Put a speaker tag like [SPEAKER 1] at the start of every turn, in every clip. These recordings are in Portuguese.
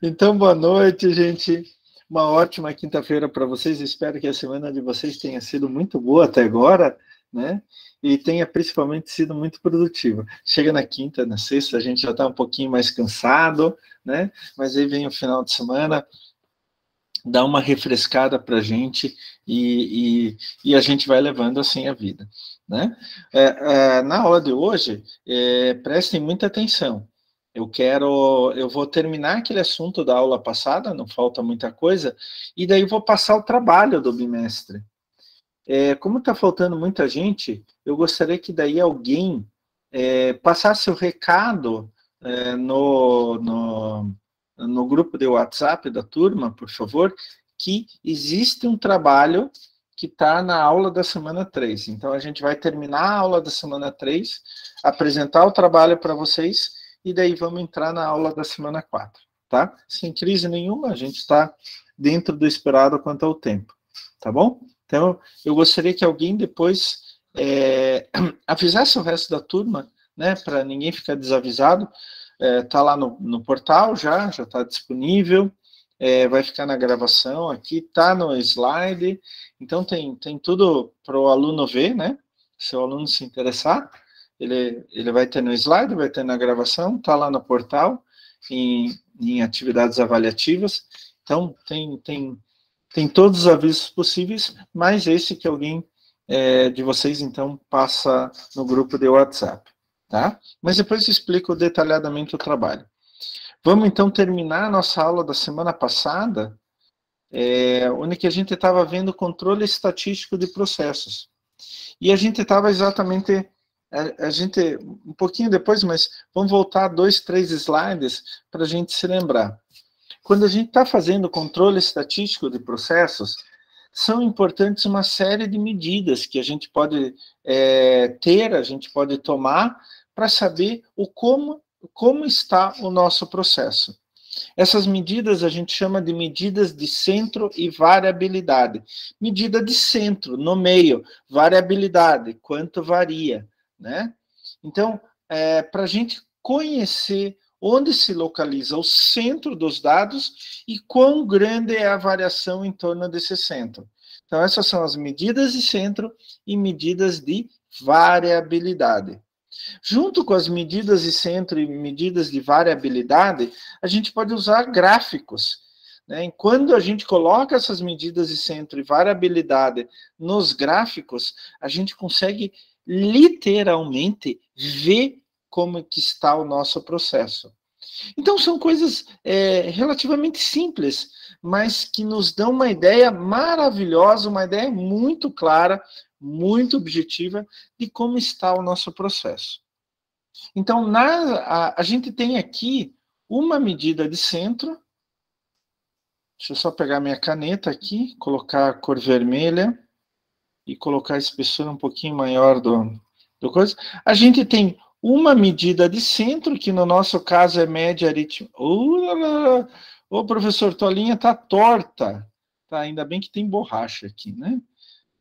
[SPEAKER 1] Então, boa noite, gente. Uma ótima quinta-feira para vocês. Espero que a semana de vocês tenha sido muito boa até agora, né? E tenha principalmente sido muito produtiva. Chega na quinta, na sexta, a gente já está um pouquinho mais cansado, né? Mas aí vem o final de semana, dá uma refrescada para a gente e a gente vai levando assim a vida, né? Na aula de hoje, prestem muita atenção. Eu vou terminar aquele assunto da aula passada, não falta muita coisa, e daí vou passar o trabalho do bimestre. Como está faltando muita gente, eu gostaria que daí alguém passasse o recado no grupo de WhatsApp da turma, por favor, que existe um trabalho que está na aula da semana 3. Então, a gente vai terminar a aula da semana 3, apresentar o trabalho para vocês, e daí vamos entrar na aula da semana 4, tá? Sem crise nenhuma, a gente está dentro do esperado quanto ao tempo, tá bom? Então, eu gostaria que alguém depois avisasse o resto da turma, né, para ninguém ficar desavisado. Está lá no portal já está disponível, vai ficar na gravação aqui, está no slide, então tem tudo para o aluno ver, né? Se o aluno se interessar, ele vai ter no slide, vai ter na gravação, está lá no portal, em atividades avaliativas, então tem todos os avisos possíveis, mais esse que alguém de vocês, então, passa no grupo de WhatsApp, tá? Mas depois eu explico detalhadamente o trabalho. Vamos, então, terminar a nossa aula da semana passada, onde que a gente estava vendo controle estatístico de processos. E a gente estava exatamente, um pouquinho depois, mas vamos voltar 2, 3 slides para a gente se lembrar. Quando a gente está fazendo controle estatístico de processos, são importantes uma série de medidas que a gente pode a gente pode tomar para saber como está o nosso processo. Essas medidas a gente chama de medidas de centro e variabilidade. Medida de centro, no meio, variabilidade, quanto varia, né? Então, para a gente conhecer onde se localiza o centro dos dados e quão grande é a variação em torno desse centro. Então, essas são as medidas de centro e medidas de variabilidade. Junto com as medidas de centro e medidas de variabilidade, a gente pode usar gráficos, né? Quando a gente coloca essas medidas de centro e variabilidade nos gráficos, a gente consegue literalmente ver como que está o nosso processo. Então, são coisas relativamente simples, mas que nos dão uma ideia maravilhosa, uma ideia muito clara, muito objetiva de como está o nosso processo. Então, a gente tem aqui uma medida de centro. Deixa eu só pegar minha caneta aqui, colocar a cor vermelha e colocar a espessura um pouquinho maior do coisa. A gente tem uma medida de centro, que no nosso caso é média aritmética. Ô, professor, tua linha está torta. Tá, ainda bem que tem borracha aqui, né?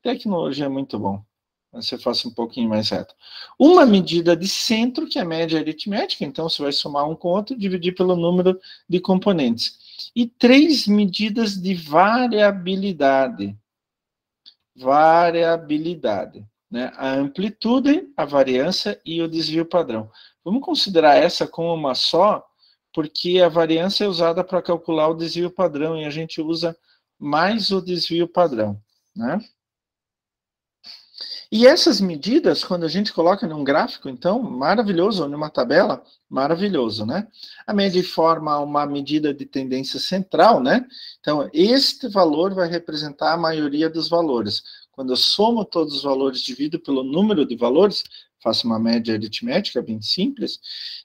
[SPEAKER 1] Tecnologia é muito bom. Você faça um pouquinho mais reto. Uma medida de centro, que é a média aritmética, então você vai somar um com o outro e dividir pelo número de componentes. E 3 medidas de variabilidade. Variabilidade, né? A amplitude, a variância e o desvio padrão. Vamos considerar essa como uma só, porque a variância é usada para calcular o desvio padrão e a gente usa mais o desvio padrão, né? E essas medidas, quando a gente coloca num gráfico, então, maravilhoso, ou numa tabela, maravilhoso, né? A média forma uma medida de tendência central, né? Então, este valor vai representar a maioria dos valores. Quando eu somo todos os valores, divido pelo número de valores, faço uma média aritmética bem simples,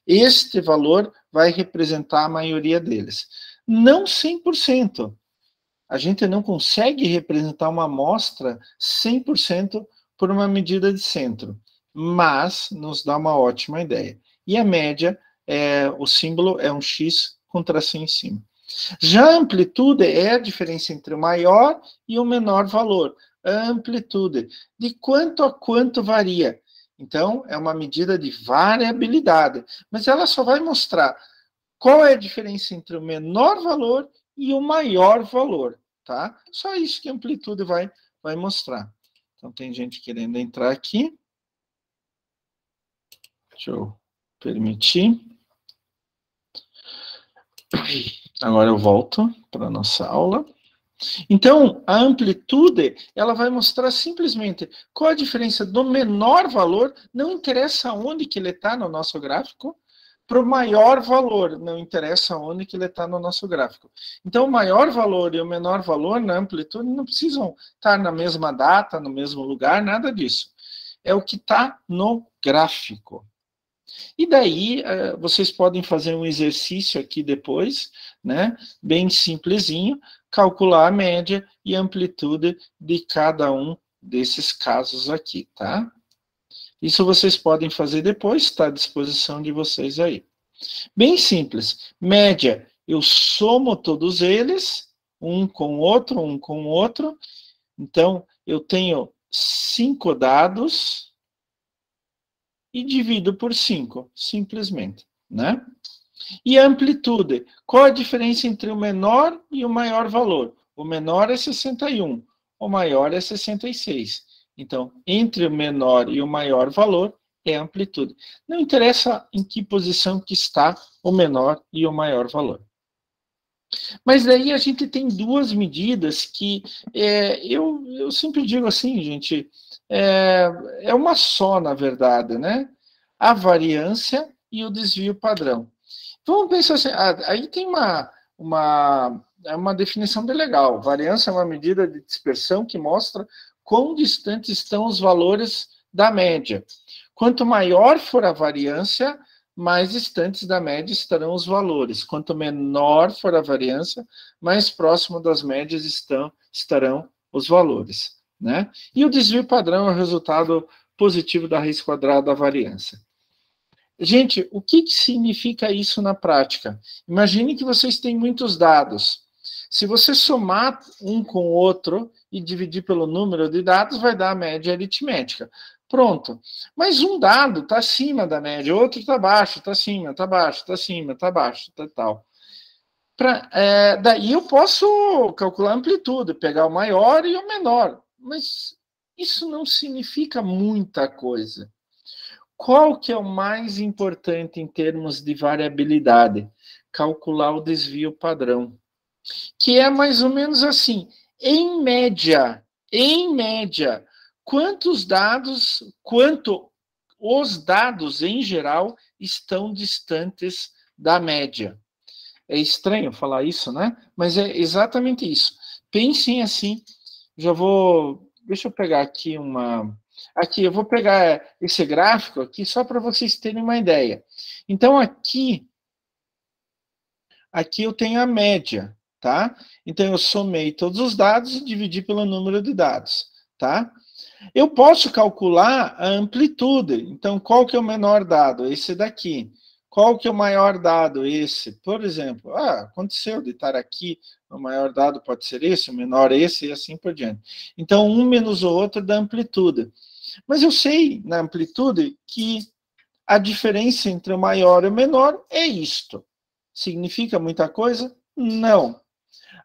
[SPEAKER 1] este valor vai representar a maioria deles. Não 100%. A gente não consegue representar uma amostra 100% por uma medida de centro, mas nos dá uma ótima ideia. E a média, o símbolo é um X com tracinho em cima. Já a amplitude é a diferença entre o maior e o menor valor. A amplitude, de quanto a quanto varia. Então, é uma medida de variabilidade, mas ela só vai mostrar Qual é a diferença entre o menor valor e o maior valor, tá? Só isso que a amplitude vai mostrar. Então, tem gente querendo entrar aqui. Deixa eu permitir. Agora eu volto para a nossa aula. Então, a amplitude, ela vai mostrar simplesmente qual a diferença do menor valor, não interessa onde que ele está no nosso gráfico, para o maior valor, não interessa onde que ele está no nosso gráfico. Então, o maior valor e o menor valor na amplitude não precisam estar na mesma data, no mesmo lugar, nada disso. É o que está no gráfico. E daí, vocês podem fazer um exercício aqui depois, né, bem simplesinho, calcular a média e a amplitude de cada um desses casos aqui, tá? Isso vocês podem fazer depois, está à disposição de vocês aí. Bem simples. Média, eu somo todos eles, um com o outro, um com o outro. Então, eu tenho 5 dados e divido por 5, simplesmente, né? E a amplitude, qual a diferença entre o menor e o maior valor? O menor é 61, o maior é 66. Então, entre o menor e o maior valor é a amplitude. Não interessa em que posição que está o menor e o maior valor. Mas daí a gente tem duas medidas que eu sempre digo assim, gente, é uma só, na verdade, né? A variância e o desvio padrão. Vamos pensar assim, aí tem uma definição bem legal. Variância é uma medida de dispersão que mostra quão distantes estão os valores da média. Quanto maior for a variância, mais distantes da média estarão os valores. Quanto menor for a variância, mais próximo das médias estarão os valores, né? E o desvio padrão é o resultado positivo da raiz quadrada da variância. Gente, o que significa isso na prática? Imagine que vocês têm muitos dados. Se você somar um com o outro e dividir pelo número de dados, vai dar a média aritmética. Pronto. Mas um dado está acima da média, outro está abaixo, está acima, está abaixo, está acima, está abaixo, está tal. Daí eu posso calcular a amplitude, pegar o maior e o menor. Mas isso não significa muita coisa. Qual que é o mais importante em termos de variabilidade? Calcular o desvio padrão, que é mais ou menos assim, em média, quanto os dados em geral estão distantes da média. É estranho falar isso, né? Mas é exatamente isso. Pensem assim, deixa eu pegar aqui Aqui, eu vou pegar esse gráfico aqui só para vocês terem uma ideia. Então, aqui eu tenho a média, tá? Então, eu somei todos os dados e dividi pelo número de dados, tá? Eu posso calcular a amplitude. Então, qual que é o menor dado? Esse daqui. Qual que é o maior dado? Esse. Por exemplo, aconteceu de estar aqui, o maior dado pode ser esse, o menor esse, e assim por diante. Então, um menos o outro dá amplitude. Mas eu sei, na amplitude, que a diferença entre o maior e o menor é isto. Significa muita coisa? Não.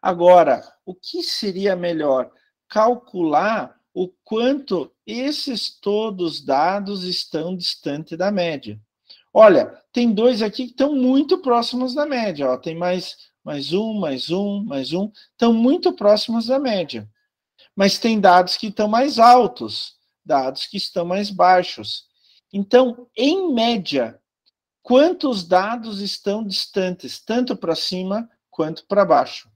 [SPEAKER 1] Agora, o que seria melhor? Calcular o quanto esses todos dados estão distantes da média. Olha, tem dois aqui que estão muito próximos da média. Ó, tem mais um, estão muito próximos da média. Mas tem dados que estão mais altos, dados que estão mais baixos. Então, em média, quantos dados estão distantes, tanto para cima quanto para baixo?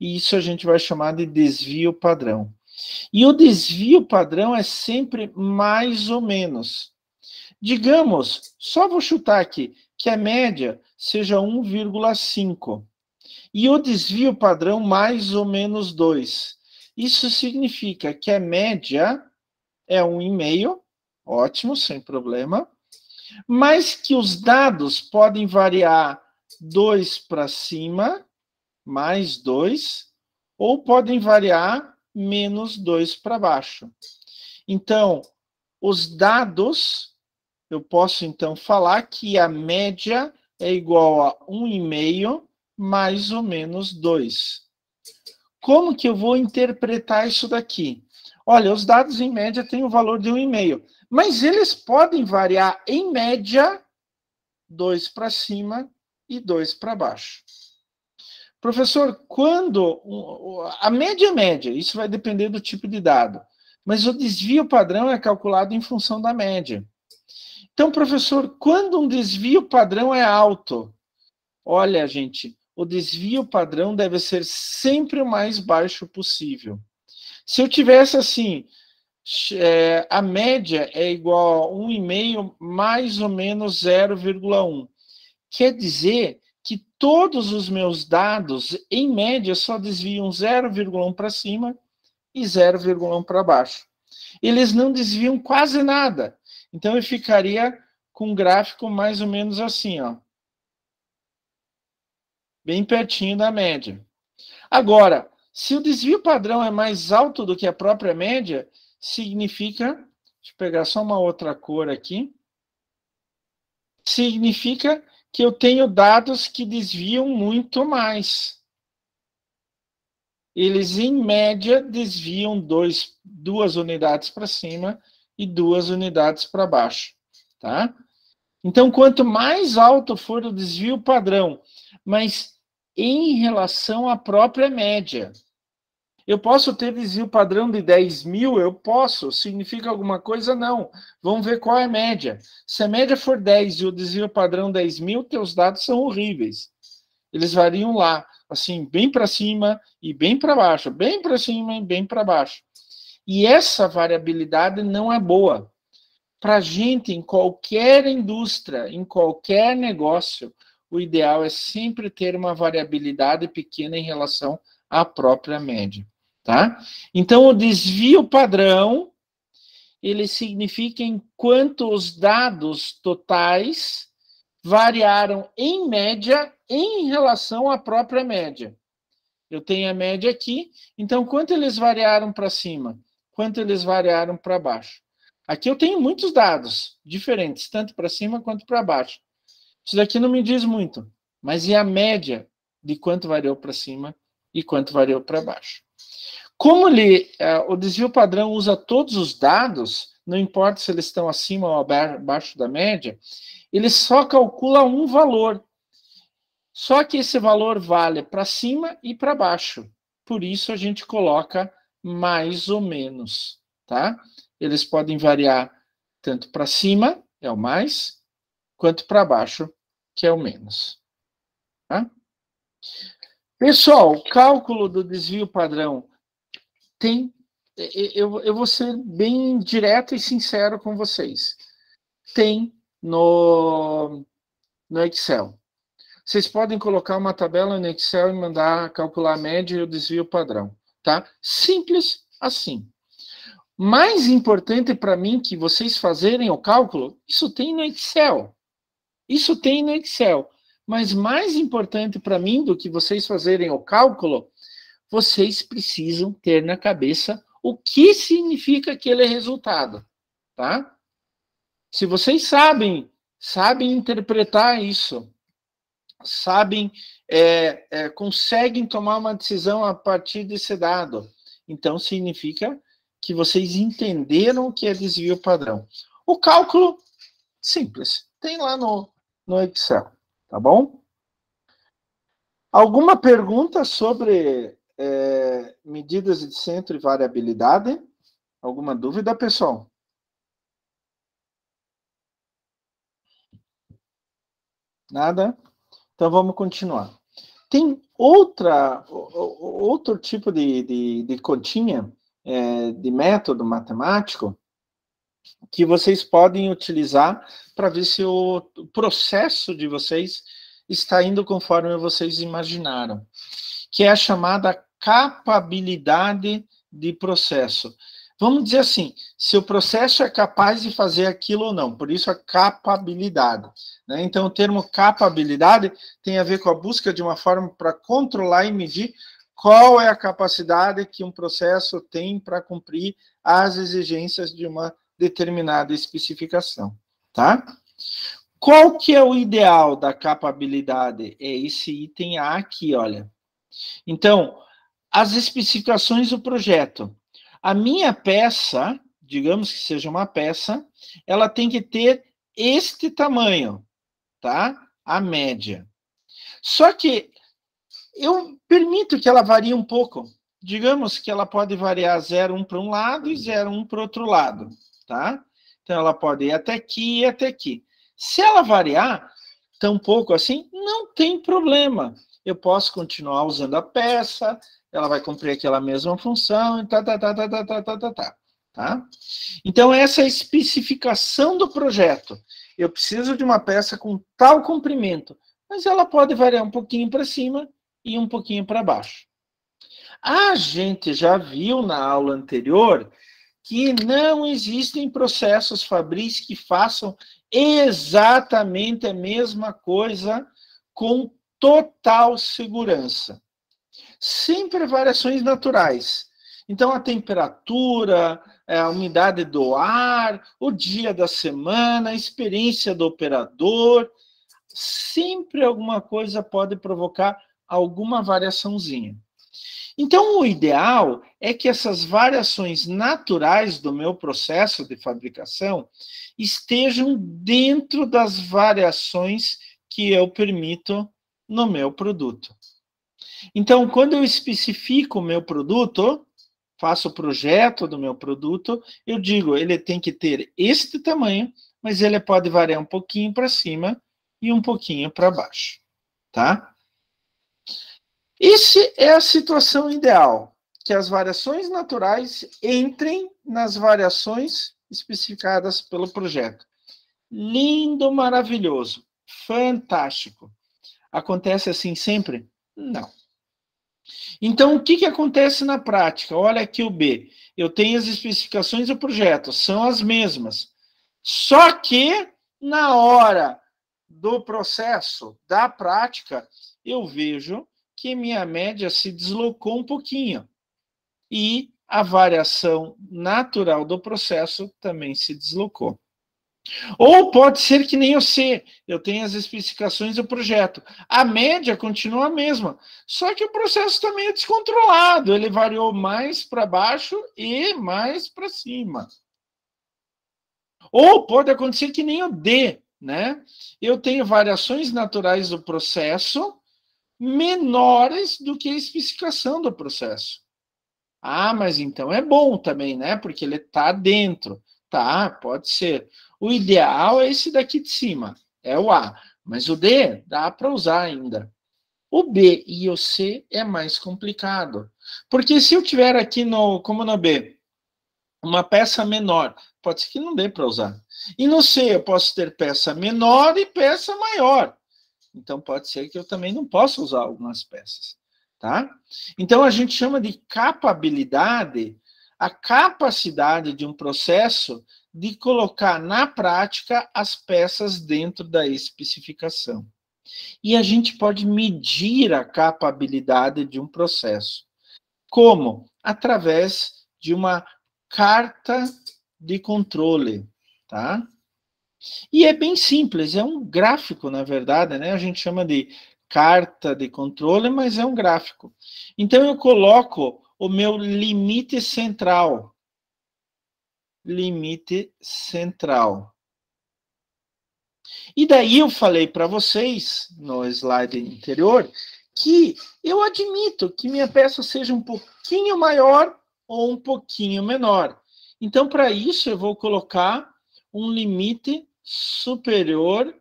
[SPEAKER 1] E isso a gente vai chamar de desvio padrão. E o desvio padrão é sempre mais ou menos. Digamos, só vou chutar aqui, que a média seja 1,5. E o desvio padrão mais ou menos 2. Isso significa que a média é 1,5, ótimo, sem problema, mas que os dados podem variar 2 para cima, mais 2, ou podem variar menos 2 para baixo. Então, os dados, eu posso então falar que a média é igual a 1,5 mais ou menos 2. Como que eu vou interpretar isso daqui? Olha, os dados em média têm o valor de 1,5, mas eles podem variar em média 2 para cima e 2 para baixo. Professor, quando a média é média, isso vai depender do tipo de dado, mas o desvio padrão é calculado em função da média. Então, professor, quando um desvio padrão é alto, olha, gente, o desvio padrão deve ser sempre o mais baixo possível. Se eu tivesse assim, a média é igual a 1,5 mais ou menos 0,1. Quer dizer que todos os meus dados, em média, só desviam 0,1 para cima e 0,1 para baixo. Eles não desviam quase nada. Então, eu ficaria com um gráfico mais ou menos assim, ó, bem pertinho da média. Agora, se o desvio padrão é mais alto do que a própria média, significa, deixa eu pegar só uma outra cor aqui, significa que eu tenho dados que desviam muito mais. Eles, em média, desviam 2 unidades para cima e 2 unidades para baixo. Tá? Então, quanto mais alto for o desvio padrão, mas em relação à própria média, eu posso ter desvio padrão de 10.000? Eu posso. Significa alguma coisa? Não. Vamos ver qual é a média. Se a média for 10 e o desvio padrão 10.000, teus dados são horríveis. Eles variam lá, assim, bem para cima e bem para baixo, bem para cima e bem para baixo. E essa variabilidade não é boa. Para a gente, em qualquer indústria, em qualquer negócio, o ideal é sempre ter uma variabilidade pequena em relação à própria média. Tá? Então, o desvio padrão, ele significa enquanto os dados totais variaram em média em relação à própria média. Eu tenho a média aqui, então quanto eles variaram para cima? Quanto eles variaram para baixo? Aqui eu tenho muitos dados diferentes, tanto para cima quanto para baixo. Isso daqui não me diz muito, mas e a média de quanto variou para cima e quanto variou para baixo? Como o desvio padrão usa todos os dados, não importa se eles estão acima ou abaixo da média, ele só calcula um valor. Só que esse valor vale para cima e para baixo. Por isso a gente coloca mais ou menos, tá? Eles podem variar tanto para cima, é o mais, quanto para baixo, que é o menos. Tá? Pessoal, o cálculo do desvio padrão tem. Eu vou ser bem direto e sincero com vocês. Tem no Excel. Vocês podem colocar uma tabela no Excel e mandar calcular a média e o desvio padrão, tá? Simples assim. Mais importante para mim que vocês fazerem o cálculo, isso tem no Excel. Isso tem no Excel. Mas mais importante para mim do que vocês fazerem o cálculo, vocês precisam ter na cabeça o que significa aquele resultado, tá? Se vocês sabem interpretar isso, conseguem tomar uma decisão a partir desse dado, então significa que vocês entenderam o que é desvio padrão. O cálculo, simples, tem lá no Excel, tá bom? Alguma pergunta sobre medidas de centro e variabilidade? Alguma dúvida, pessoal? Nada? Então vamos continuar. Tem outro tipo de continha, de método matemático, que vocês podem utilizar para ver se o processo de vocês está indo conforme vocês imaginaram, que é a chamada capabilidade de processo. Vamos dizer assim, se o processo é capaz de fazer aquilo ou não, por isso a capabilidade. Né? Então, o termo capabilidade tem a ver com a busca de uma forma para controlar e medir qual é a capacidade que um processo tem para cumprir as exigências de uma determinada especificação. Tá? Qual que é o ideal da capabilidade? É esse item A aqui, olha. Então, as especificações do projeto. A minha peça, digamos que seja uma peça, ela tem que ter este tamanho, tá? A média. Só que eu permito que ela varie um pouco. Digamos que ela pode variar 0,1 para um lado e 0,1 para o outro lado, tá? Então, ela pode ir até aqui e até aqui. Se ela variar tão pouco assim, não tem problema. Eu posso continuar usando a peça, ela vai cumprir aquela mesma função, e tá? Então, essa é a especificação do projeto. Eu preciso de uma peça com tal comprimento, mas ela pode variar um pouquinho para cima e um pouquinho para baixo. A gente já viu na aula anterior que não existem processos fabris que façam exatamente a mesma coisa com total segurança. Sempre variações naturais. Então, a temperatura, a umidade do ar, o dia da semana, a experiência do operador, sempre alguma coisa pode provocar alguma variaçãozinha. Então, o ideal é que essas variações naturais do meu processo de fabricação estejam dentro das variações que eu permito no meu produto. Então, quando eu especifico o meu produto, faço o projeto do meu produto, eu digo, ele tem que ter este tamanho, mas ele pode variar um pouquinho para cima e um pouquinho para baixo, tá? Essa é a situação ideal, que as variações naturais entrem nas variações especificadas pelo projeto. Lindo, maravilhoso, fantástico. Acontece assim sempre? Não. Então, o que acontece na prática? Olha aqui o B. Eu tenho as especificações do projeto, são as mesmas. Só que, na hora do processo, da prática, eu vejo que minha média se deslocou um pouquinho. E a variação natural do processo também se deslocou. Ou pode ser que nem o C, eu tenho as especificações do projeto. A média continua a mesma, só que o processo está meio descontrolado, ele variou mais para baixo e mais para cima. Ou pode acontecer que nem o D, né? Eu tenho variações naturais do processo menores do que a especificação do processo. Ah, mas então é bom também, né? Porque ele está dentro. Tá, pode ser. O ideal é esse daqui de cima, é o A. Mas o D dá para usar ainda. O B e o C é mais complicado. Porque se eu tiver aqui, como no B, uma peça menor, pode ser que não dê para usar. E no C eu posso ter peça menor e peça maior. Então pode ser que eu também não possa usar algumas peças. Tá? Então, a gente chama de capabilidade a capacidade de um processo de colocar na prática as peças dentro da especificação. E a gente pode medir a capabilidade de um processo. Como? Através de uma carta de controle, tá? E é bem simples, é um gráfico, na verdade, né? A gente chama de carta de controle, mas é um gráfico. Então, eu coloco o meu limite central. Limite central. E daí eu falei para vocês, no slide anterior, que eu admito que minha peça seja um pouquinho maior ou um pouquinho menor. Então, para isso, eu vou colocar um limite superior,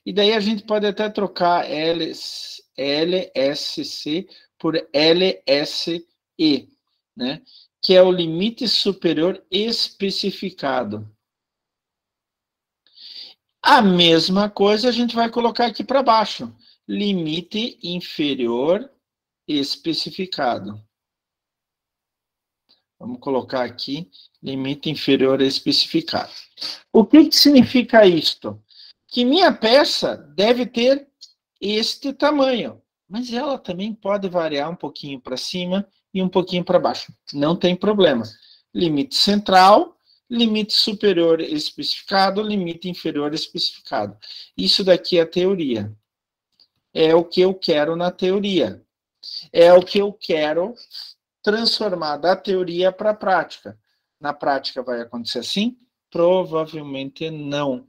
[SPEAKER 1] e daí a gente pode até trocar LSC por LSE, né? Que é o limite superior especificado. A mesma coisa a gente vai colocar aqui para baixo. Limite inferior especificado. Vamos colocar aqui, limite inferior especificado. O que significa isto? Que minha peça deve ter este tamanho, mas ela também pode variar um pouquinho para cima e um pouquinho para baixo. Não tem problema. Limite central, limite superior especificado, limite inferior especificado. Isso daqui é a teoria. É o que eu quero na teoria. É o que eu quero transformar da teoria para a prática. Na prática vai acontecer assim? Provavelmente não.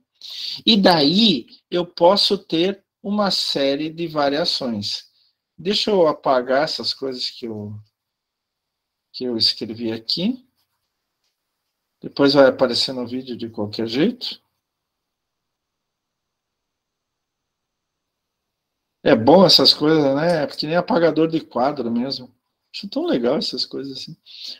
[SPEAKER 1] E daí eu posso ter uma série de variações. Deixa eu apagar essas coisas que eu escrevi aqui. Depois vai aparecer no vídeo de qualquer jeito. É bom essas coisas, né? É porque nem apagador de quadro mesmo. Acho tão legal essas coisas assim.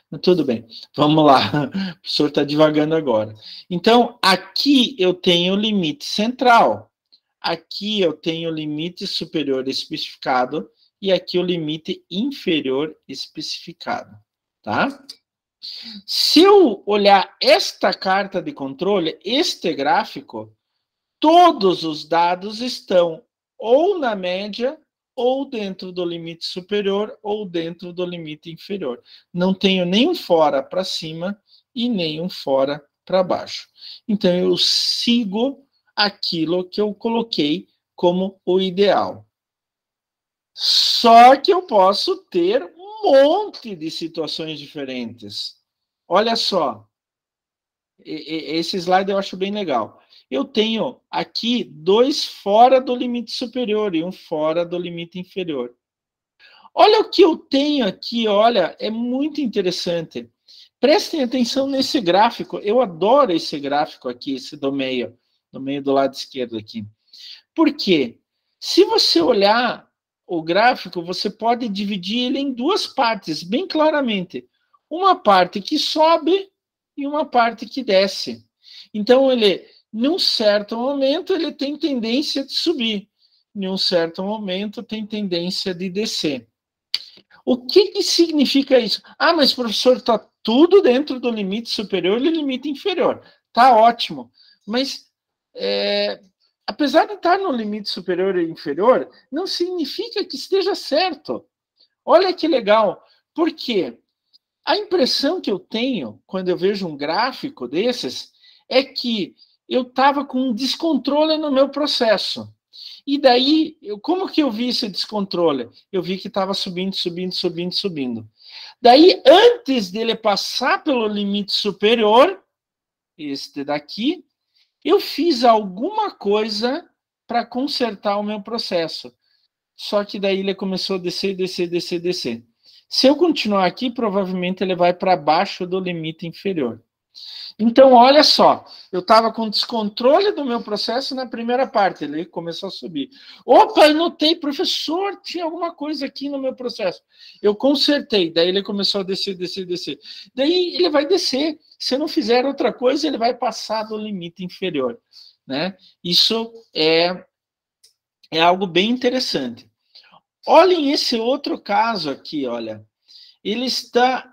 [SPEAKER 1] Mas tudo bem, vamos lá. O professor está divagando agora. Então, aqui eu tenho o limite central. Aqui eu tenho o limite superior especificado e aqui o limite inferior especificado, tá? Se eu olhar esta carta de controle, este gráfico, todos os dados estão ou na média, ou dentro do limite superior, ou dentro do limite inferior. Não tenho nenhum fora para cima e nenhum fora para baixo. Então, eu sigo aquilo que eu coloquei como o ideal. Só que eu posso ter um monte de situações diferentes. Olha só, esse slide eu acho bem legal. Eu tenho aqui 2 fora do limite superior e um fora do limite inferior. Olha o que eu tenho aqui, olha, é muito interessante. Prestem atenção nesse gráfico. Eu adoro esse gráfico aqui, esse do meio do lado esquerdo aqui. Por quê? Se você olhar o gráfico, você pode dividir ele em 2 partes, bem claramente. Uma parte que sobe e uma parte que desce. Então, ele, num certo momento, ele tem tendência de subir. Em um certo momento, tem tendência de descer. O que significa isso? Ah, mas professor, está tudo dentro do limite superior e limite inferior. Tá ótimo. Mas, apesar de estar no limite superior e inferior, não significa que esteja certo. Olha que legal. Por quê? A impressão que eu tenho quando eu vejo um gráfico desses é que eu estava com um descontrole no meu processo. E daí, como que eu vi esse descontrole? Eu vi que estava subindo, subindo, subindo, subindo. Daí, antes dele passar pelo limite superior, este daqui, eu fiz alguma coisa para consertar o meu processo. Só que daí ele começou a descer, descer, descer, descer. Se eu continuar aqui, provavelmente ele vai para baixo do limite inferior. Então, olha só, eu estava com descontrole do meu processo na primeira parte, ele começou a subir. Opa, eu notei, professor, tinha alguma coisa aqui no meu processo. Eu consertei, daí ele começou a descer, descer, descer. Daí ele vai descer, se eu não fizer outra coisa, ele vai passar do limite inferior, né? Isso é algo bem interessante. Olhem esse outro caso aqui, olha. Ele está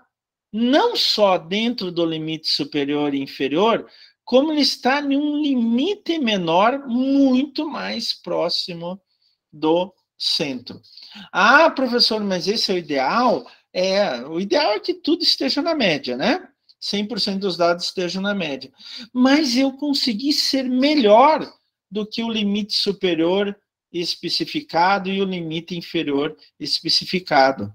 [SPEAKER 1] não só dentro do limite superior e inferior, como ele está em um limite menor, muito mais próximo do centro. Ah, professor, mas esse é o ideal? O ideal é que tudo esteja na média, né? 100% dos dados estejam na média. Mas eu consegui ser melhor do que o limite superior especificado e o limite inferior especificado.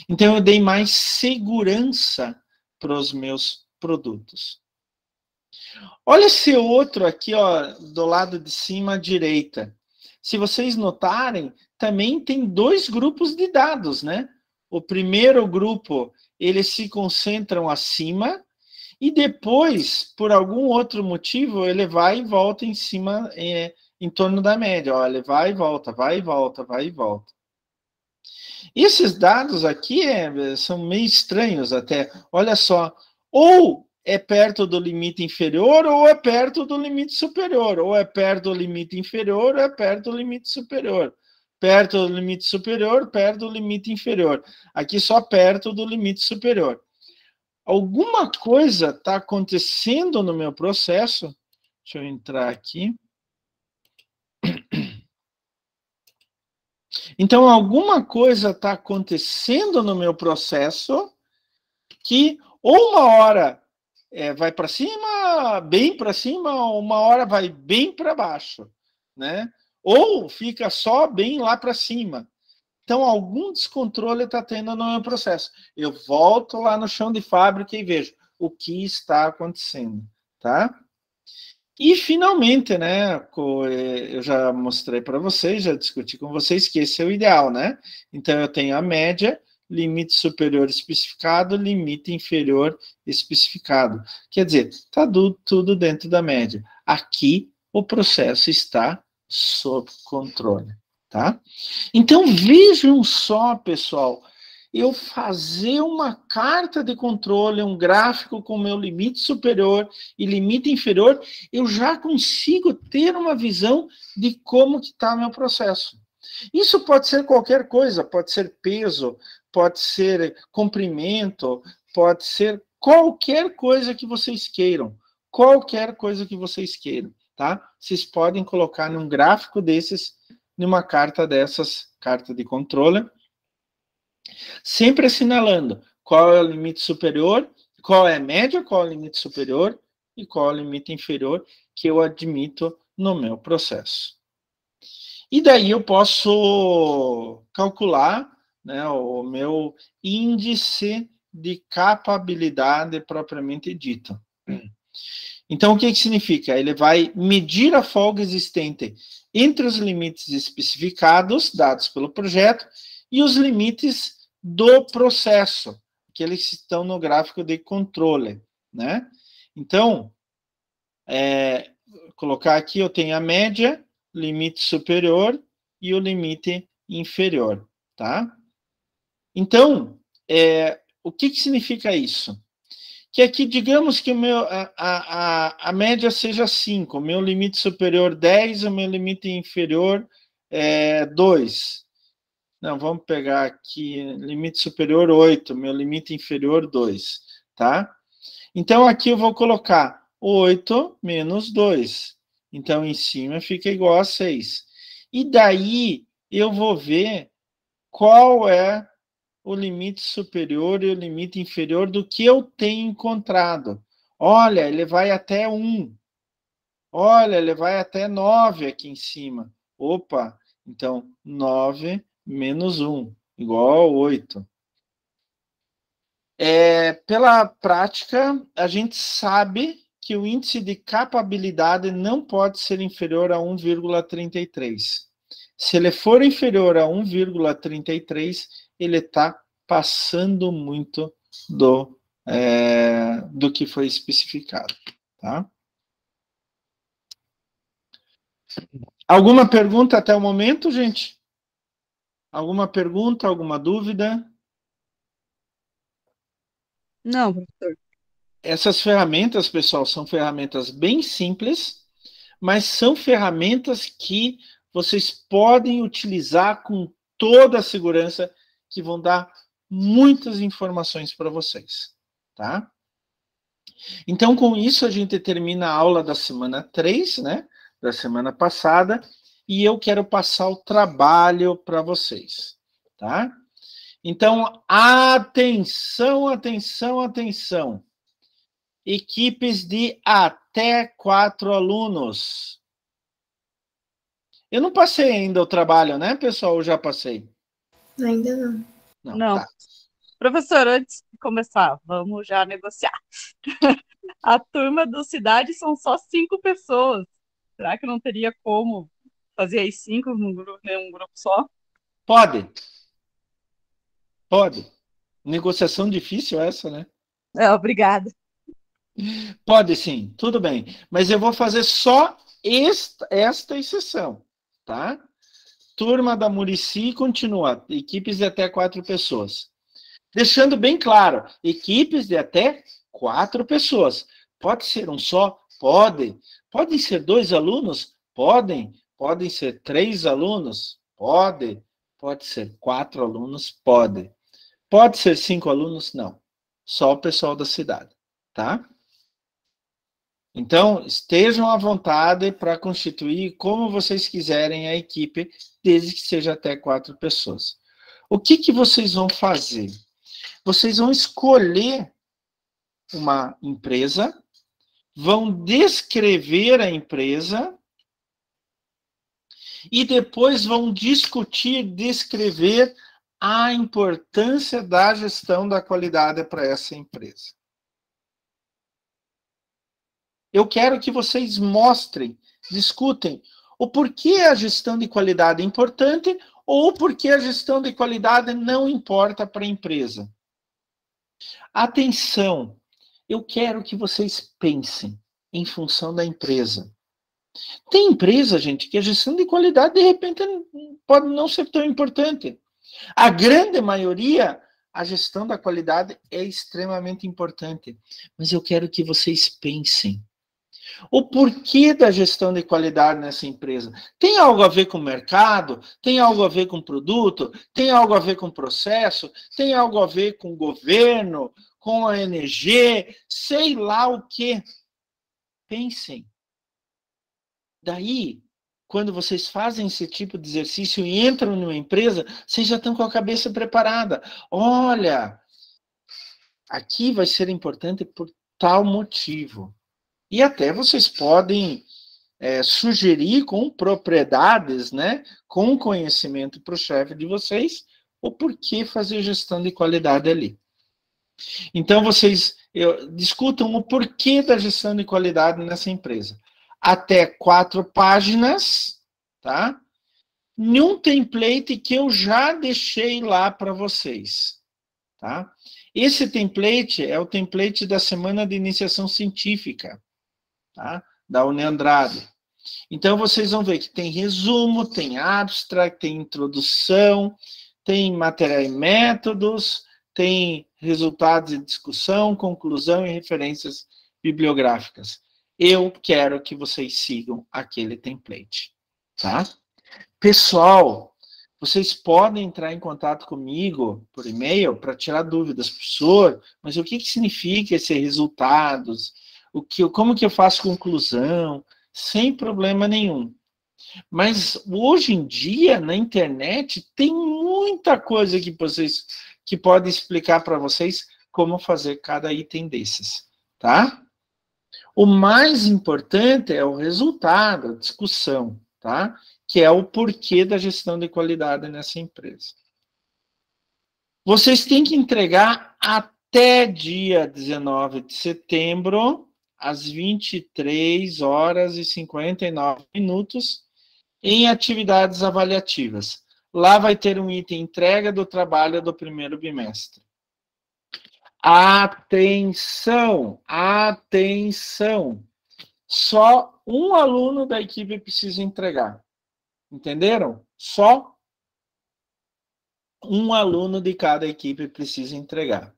[SPEAKER 1] Então, eu dei mais segurança para os meus produtos. Olha esse outro aqui, ó, do lado de cima à direita. Se vocês notarem, também tem 2 grupos de dados, né? O primeiro grupo, eles se concentram acima e depois, por algum outro motivo, ele vai e volta em cima, em torno da média. Ó, ele vai e volta, vai e volta, vai e volta. E esses dados aqui são meio estranhos até. Olha só, ou é perto do limite inferior, ou é perto do limite superior. Ou é perto do limite inferior, ou é perto do limite superior. Perto do limite superior, perto do limite inferior. Aqui só perto do limite superior. Alguma coisa está acontecendo no meu processo. Deixa eu entrar aqui. Então, alguma coisa está acontecendo no meu processo que, ou uma hora, vai para cima, bem para cima, uma hora vai bem para baixo, né? Ou fica só bem lá para cima. Então, algum descontrole está tendo no meu processo. Eu volto lá no chão de fábrica e vejo o que está acontecendo, tá? E, finalmente, né, eu já mostrei para vocês, já discuti com vocês que esse é o ideal, né? Então, eu tenho a média, limite superior especificado, limite inferior especificado. Quer dizer, está tudo dentro da média. Aqui, o processo está sob controle, tá? Então, vejam só, pessoal, eu fazer uma carta de controle, um gráfico com meu limite superior e limite inferior, eu já consigo ter uma visão de como que está meu processo. Isso pode ser qualquer coisa, pode ser peso, pode ser comprimento, pode ser qualquer coisa que vocês queiram, qualquer coisa que vocês queiram, tá? Vocês podem colocar num gráfico desses, numa carta dessas, carta de controle, sempre assinalando qual é o limite superior, qual é a média, qual é o limite superior e qual é o limite inferior que eu admito no meu processo. E daí eu posso calcular, né, o meu índice de capabilidade propriamente dito. Então, o que significa? Ele vai medir a folga existente entre os limites especificados, dados pelo projeto, e os limites do processo, aqueles que estão no gráfico de controle, né? Então, colocar aqui, eu tenho a média, limite superior e o limite inferior, tá? Então, o que significa isso? Que aqui, digamos que a média seja 5, o meu limite superior 10, o meu limite inferior 2. Não, vamos pegar aqui, limite superior 8, meu limite inferior 2, tá? Então, aqui eu vou colocar 8 menos 2. Então, em cima fica igual a 6. E daí, eu vou ver qual é o limite superior e o limite inferior do que eu tenho encontrado. Olha, ele vai até 1. Olha, ele vai até 9 aqui em cima. Opa, então 9 menos 1, igual a 8. Pela prática, a gente sabe que o índice de capabilidade não pode ser inferior a 1,33. Se ele for inferior a 1,33, ele está passando muito do que foi especificado. Tá? Alguma pergunta até o momento, gente? Alguma pergunta, alguma dúvida?
[SPEAKER 2] Não, professor.
[SPEAKER 1] Essas ferramentas, pessoal, são ferramentas bem simples, mas são ferramentas que vocês podem utilizar com toda a segurança, que vão dar muitas informações para vocês, tá? Então, com isso, a gente termina a aula da semana 3, né? Da semana passada, e eu quero passar o trabalho para vocês, tá? Então, atenção, atenção, atenção. Equipes de até 4 alunos. Eu não passei ainda o trabalho, né, pessoal? Eu já passei.
[SPEAKER 3] Ainda não.
[SPEAKER 2] Não.
[SPEAKER 1] Tá.
[SPEAKER 2] Professor, antes de começar, vamos já negociar. A turma do Cidade são só 5 pessoas. Será que não teria como fazer as 5 num grupo só?
[SPEAKER 1] Pode. Pode. Negociação difícil essa, né?
[SPEAKER 2] Obrigada.
[SPEAKER 1] Pode sim, tudo bem. Mas eu vou fazer só esta exceção, tá? Turma da Murici continua. Equipes de até 4 pessoas. Deixando bem claro, equipes de até 4 pessoas. Pode ser um só? Pode. Podem ser 2 alunos? Podem. Podem ser 3 alunos? Pode. Pode ser 4 alunos? Pode. Pode ser 5 alunos? Não. Só o pessoal da cidade, tá? Então, estejam à vontade para constituir como vocês quiserem a equipe, desde que seja até 4 pessoas. O que vocês vão fazer? Vocês vão escolher uma empresa, vão descrever a empresa e depois vão discutir, descrever a importância da gestão da qualidade para essa empresa. Eu quero que vocês mostrem, discutem o porquê a gestão de qualidade é importante ou porquê a gestão de qualidade não importa para a empresa. Atenção, eu quero que vocês pensem em função da empresa. Tem empresa, gente, que a gestão de qualidade, de repente, pode não ser tão importante. A grande maioria, a gestão da qualidade é extremamente importante. Mas eu quero que vocês pensem. O porquê da gestão de qualidade nessa empresa? Tem algo a ver com o mercado? Tem algo a ver com o produto? Tem algo a ver com o processo? Tem algo a ver com o governo? Com a ONG? Sei lá o quê. Pensem. Daí, quando vocês fazem esse tipo de exercício e entram numa empresa, vocês já estão com a cabeça preparada. Olha, aqui vai ser importante por tal motivo. E até vocês podem sugerir com propriedades, né, com conhecimento para o chefe de vocês, o porquê fazer gestão de qualidade ali. Então, vocês discutam o porquê da gestão de qualidade nessa empresa. Até 4 páginas, tá? Num template que eu já deixei lá para vocês, tá? Esse template é o template da Semana de Iniciação Científica, tá? Da Uniandrade. Então, vocês vão ver que tem resumo, tem abstract, tem introdução, tem material e métodos, tem resultados de discussão, conclusão e referências bibliográficas. Eu quero que vocês sigam aquele template, tá? Pessoal, vocês podem entrar em contato comigo por e-mail para tirar dúvidas, professor, mas o que significa esses resultados? Como que eu faço conclusão? Sem problema nenhum. Mas hoje em dia, na internet, tem muita coisa que pode explicar para vocês como fazer cada item desses, tá? O mais importante é o resultado, a discussão, tá? Que é o porquê da gestão de qualidade nessa empresa. Vocês têm que entregar até dia 19 de setembro, às 23 horas e 59 minutos, em atividades avaliativas. Lá vai ter um item entrega do trabalho do primeiro bimestre. Atenção, atenção. Só um aluno da equipe precisa entregar. Entenderam? Só um aluno de cada equipe precisa entregar.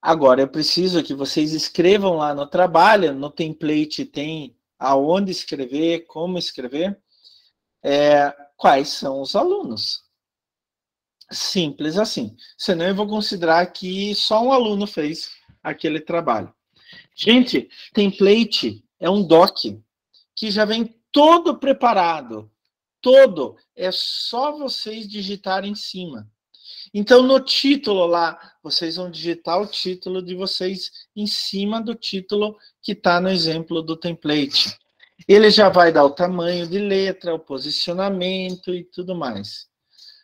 [SPEAKER 1] Agora, eu preciso que vocês escrevam lá no trabalho, no template tem aonde escrever, como escrever, quais são os alunos. Simples assim. Senão eu vou considerar que só um aluno fez aquele trabalho. Gente, template é um doc que já vem todo preparado. Todo. É só vocês digitarem em cima. Então, no título lá, vocês vão digitar o título de vocês em cima do título que está no exemplo do template. Ele já vai dar o tamanho de letra, o posicionamento e tudo mais.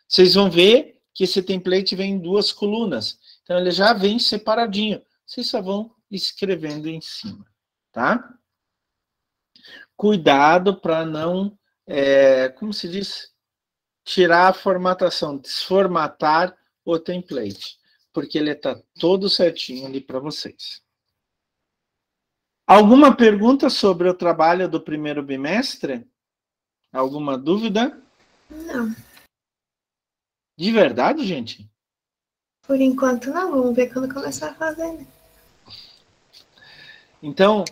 [SPEAKER 1] Vocês vão ver que esse template vem em 2 colunas. Então, ele já vem separadinho. Vocês só vão escrevendo em cima, tá? Cuidado para não, como se diz? Tirar a formatação, desformatar o template, porque ele está todo certinho ali para vocês. Alguma pergunta sobre o trabalho do primeiro bimestre? Alguma dúvida?
[SPEAKER 3] Não.
[SPEAKER 1] De verdade, gente?
[SPEAKER 3] Por enquanto não, vamos ver quando começar a fazer, né?
[SPEAKER 1] Então,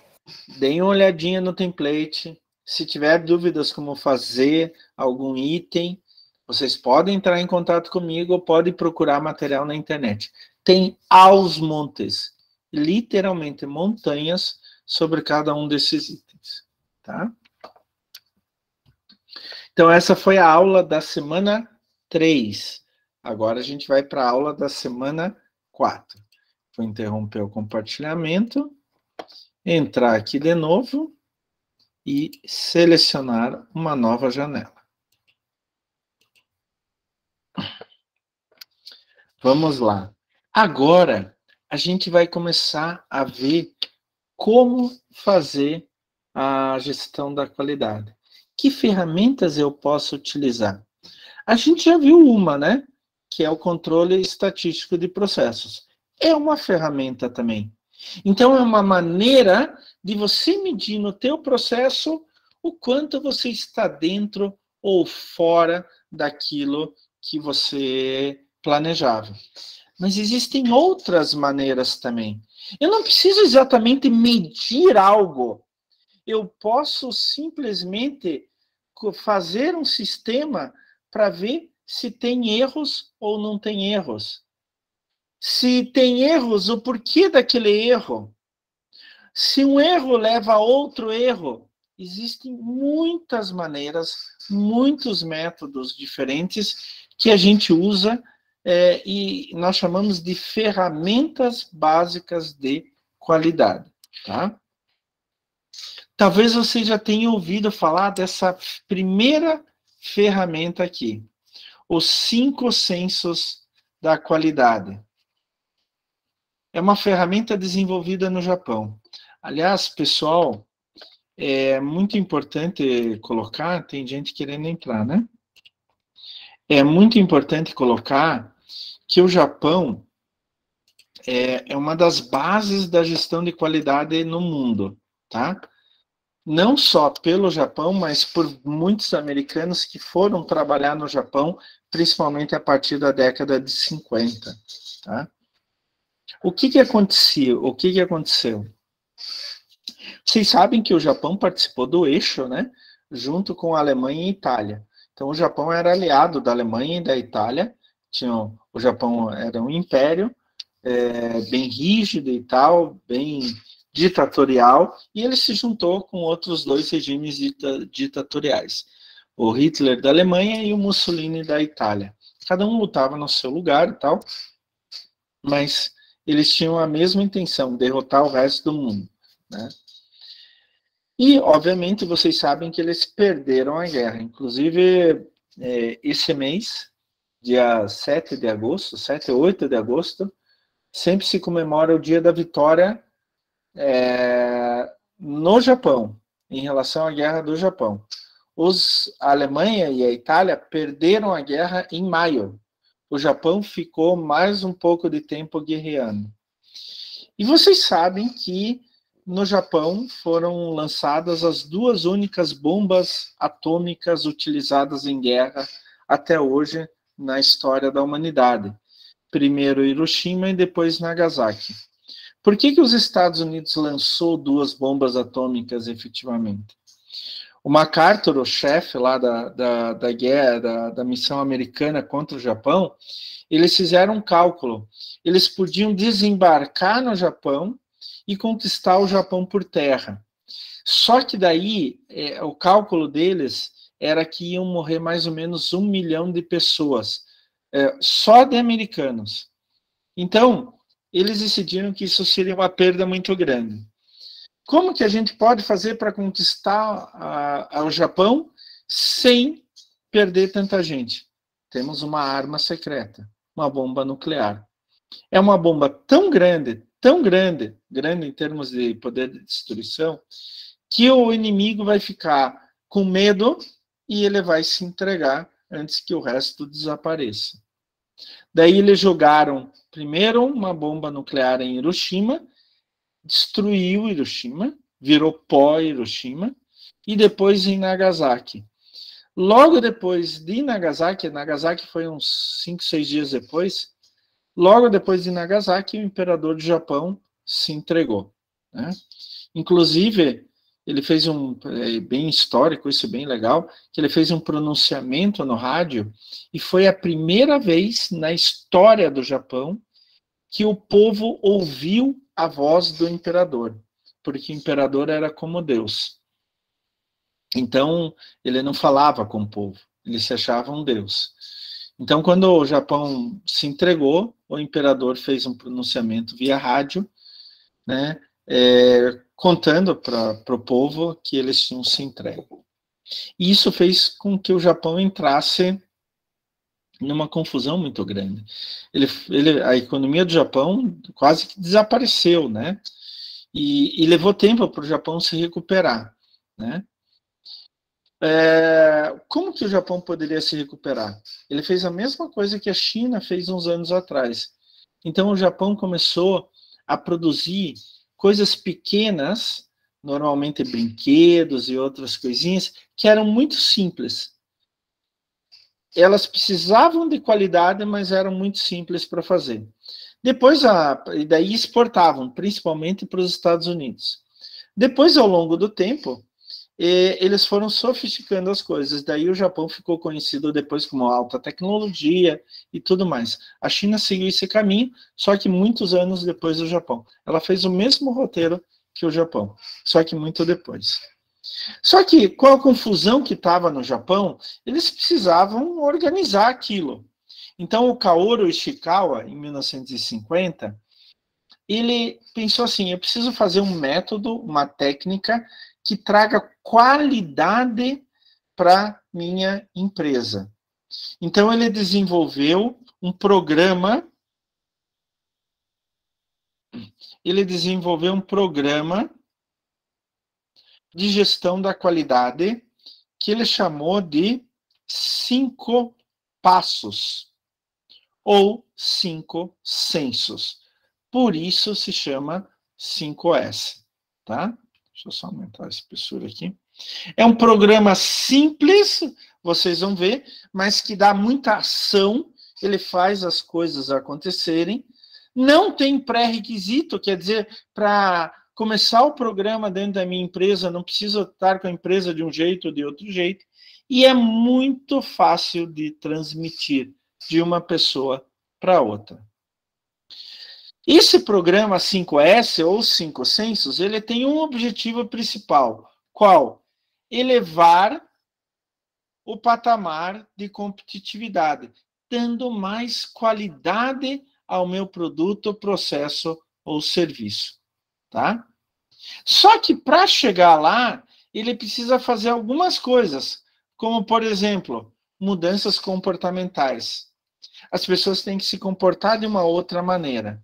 [SPEAKER 1] deem uma olhadinha no template. Se tiver dúvidas como fazer algum item, vocês podem entrar em contato comigo ou podem procurar material na internet. Tem aos montes, literalmente montanhas, sobre cada um desses itens, tá? Então, essa foi a aula da semana 3. Agora a gente vai para a aula da semana 4. Vou interromper o compartilhamento, entrar aqui de novo e selecionar uma nova janela. Vamos lá. Agora, a gente vai começar a ver como fazer a gestão da qualidade. Que ferramentas eu posso utilizar? A gente já viu uma, né? Que é o controle estatístico de processos. É uma ferramenta também. Então, é uma maneira de você medir no teu processo o quanto você está dentro ou fora daquilo que você planejava. Mas existem outras maneiras também. Eu não preciso exatamente medir algo. Eu posso simplesmente fazer um sistema para ver se tem erros ou não tem erros. Se tem erros, o porquê daquele erro. Se um erro leva a outro erro, existem muitas maneiras, muitos métodos diferentes que a gente usa e nós chamamos de ferramentas básicas de qualidade, tá? Talvez você já tenha ouvido falar dessa primeira ferramenta aqui, os 5 sensos da qualidade. É uma ferramenta desenvolvida no Japão. Aliás, pessoal, é muito importante colocar, tem gente querendo entrar, né? É muito importante colocar que o Japão é uma das bases da gestão de qualidade no mundo, tá? Não só pelo Japão, mas por muitos americanos que foram trabalhar no Japão, principalmente a partir da década de 50, tá? O que aconteceu? O que aconteceu? Vocês sabem que o Japão participou do eixo, né? Junto com a Alemanha e a Itália. Então, o Japão era aliado da Alemanha e da Itália. O Japão era um império bem rígido e tal, bem ditatorial, e ele se juntou com outros 2 regimes ditatoriais. O Hitler da Alemanha e o Mussolini da Itália. Cada um lutava no seu lugar e tal, mas eles tinham a mesma intenção, derrotar o resto do mundo, né? E, obviamente, vocês sabem que eles perderam a guerra. Inclusive, esse mês, dia 7 de agosto, 7 ou 8 de agosto, sempre se comemora o dia da vitória no Japão, em relação à guerra do Japão. A Alemanha e a Itália perderam a guerra em maio. O Japão ficou mais um pouco de tempo guerreando. E vocês sabem que no Japão foram lançadas as 2 únicas bombas atômicas utilizadas em guerra até hoje na história da humanidade. Primeiro Hiroshima e depois Nagasaki. Por que os Estados Unidos lançou 2 bombas atômicas efetivamente? O MacArthur, o chefe lá da guerra, da missão americana contra o Japão, eles fizeram um cálculo. Eles podiam desembarcar no Japão e conquistar o Japão por terra. Só que daí, o cálculo deles era que iam morrer mais ou menos 1 milhão de pessoas, só de americanos. Então, eles decidiram que isso seria uma perda muito grande. Como que a gente pode fazer para conquistar o Japão sem perder tanta gente? Temos uma arma secreta, uma bomba nuclear. É uma bomba tão grande em termos de poder de destruição, que o inimigo vai ficar com medo e ele vai se entregar antes que o resto desapareça. Daí eles jogaram primeiro uma bomba nuclear em Hiroshima, destruiu Hiroshima, virou pó Hiroshima, e depois em Nagasaki. Logo depois de Nagasaki foi uns 5, 6 dias depois, logo depois de Nagasaki, o imperador do Japão se entregou, né? Inclusive, ele fez bem histórico, isso é bem legal, que ele fez um pronunciamento no rádio, e foi a primeira vez na história do Japão que o povo ouviu a voz do imperador, porque o imperador era como Deus. Então, ele não falava com o povo, ele se achava um Deus. Então, quando o Japão se entregou, o imperador fez um pronunciamento via rádio, né, contando para o povo que eles tinham se entregue. E isso fez com que o Japão entrasse numa confusão muito grande. A economia do Japão quase que desapareceu, né? E levou tempo para o Japão se recuperar, né? Como que o Japão poderia se recuperar? Ele fez a mesma coisa que a China fez uns anos atrás. Então, o Japão começou a produzir coisas pequenas, normalmente brinquedos e outras coisinhas, que eram muito simples. Elas precisavam de qualidade, mas eram muito simples para fazer. Depois, e daí exportavam, principalmente para os Estados Unidos. Depois, ao longo do tempo, eles foram sofisticando as coisas. Daí o Japão ficou conhecido depois como alta tecnologia e tudo mais. A China seguiu esse caminho, só que muitos anos depois do Japão. Ela fez o mesmo roteiro que o Japão, só que muito depois. Só que, com a confusão que estava no Japão, eles precisavam organizar aquilo. Então, o Kaoru Ishikawa, em 1950, ele pensou assim, eu preciso fazer um método, uma técnica que traga qualidade para minha empresa. Então, ele desenvolveu um programa de gestão da qualidade que ele chamou de 5 passos ou 5 sensos. Por isso se chama 5S, tá? Deixa eu só aumentar a espessura aqui. É um programa simples, vocês vão ver, mas que dá muita ação, ele faz as coisas acontecerem. Não tem pré-requisito, quer dizer, para começar o programa dentro da minha empresa, não preciso estar com a empresa de um jeito ou de outro jeito, e é muito fácil de transmitir de uma pessoa para outra. Esse programa 5S, ou 5 sensos, ele tem um objetivo principal. Qual? Elevar o patamar de competitividade, dando mais qualidade ao meu produto, processo ou serviço. Tá? Só que para chegar lá, ele precisa fazer algumas coisas, como, por exemplo, mudanças comportamentais. As pessoas têm que se comportar de uma outra maneira.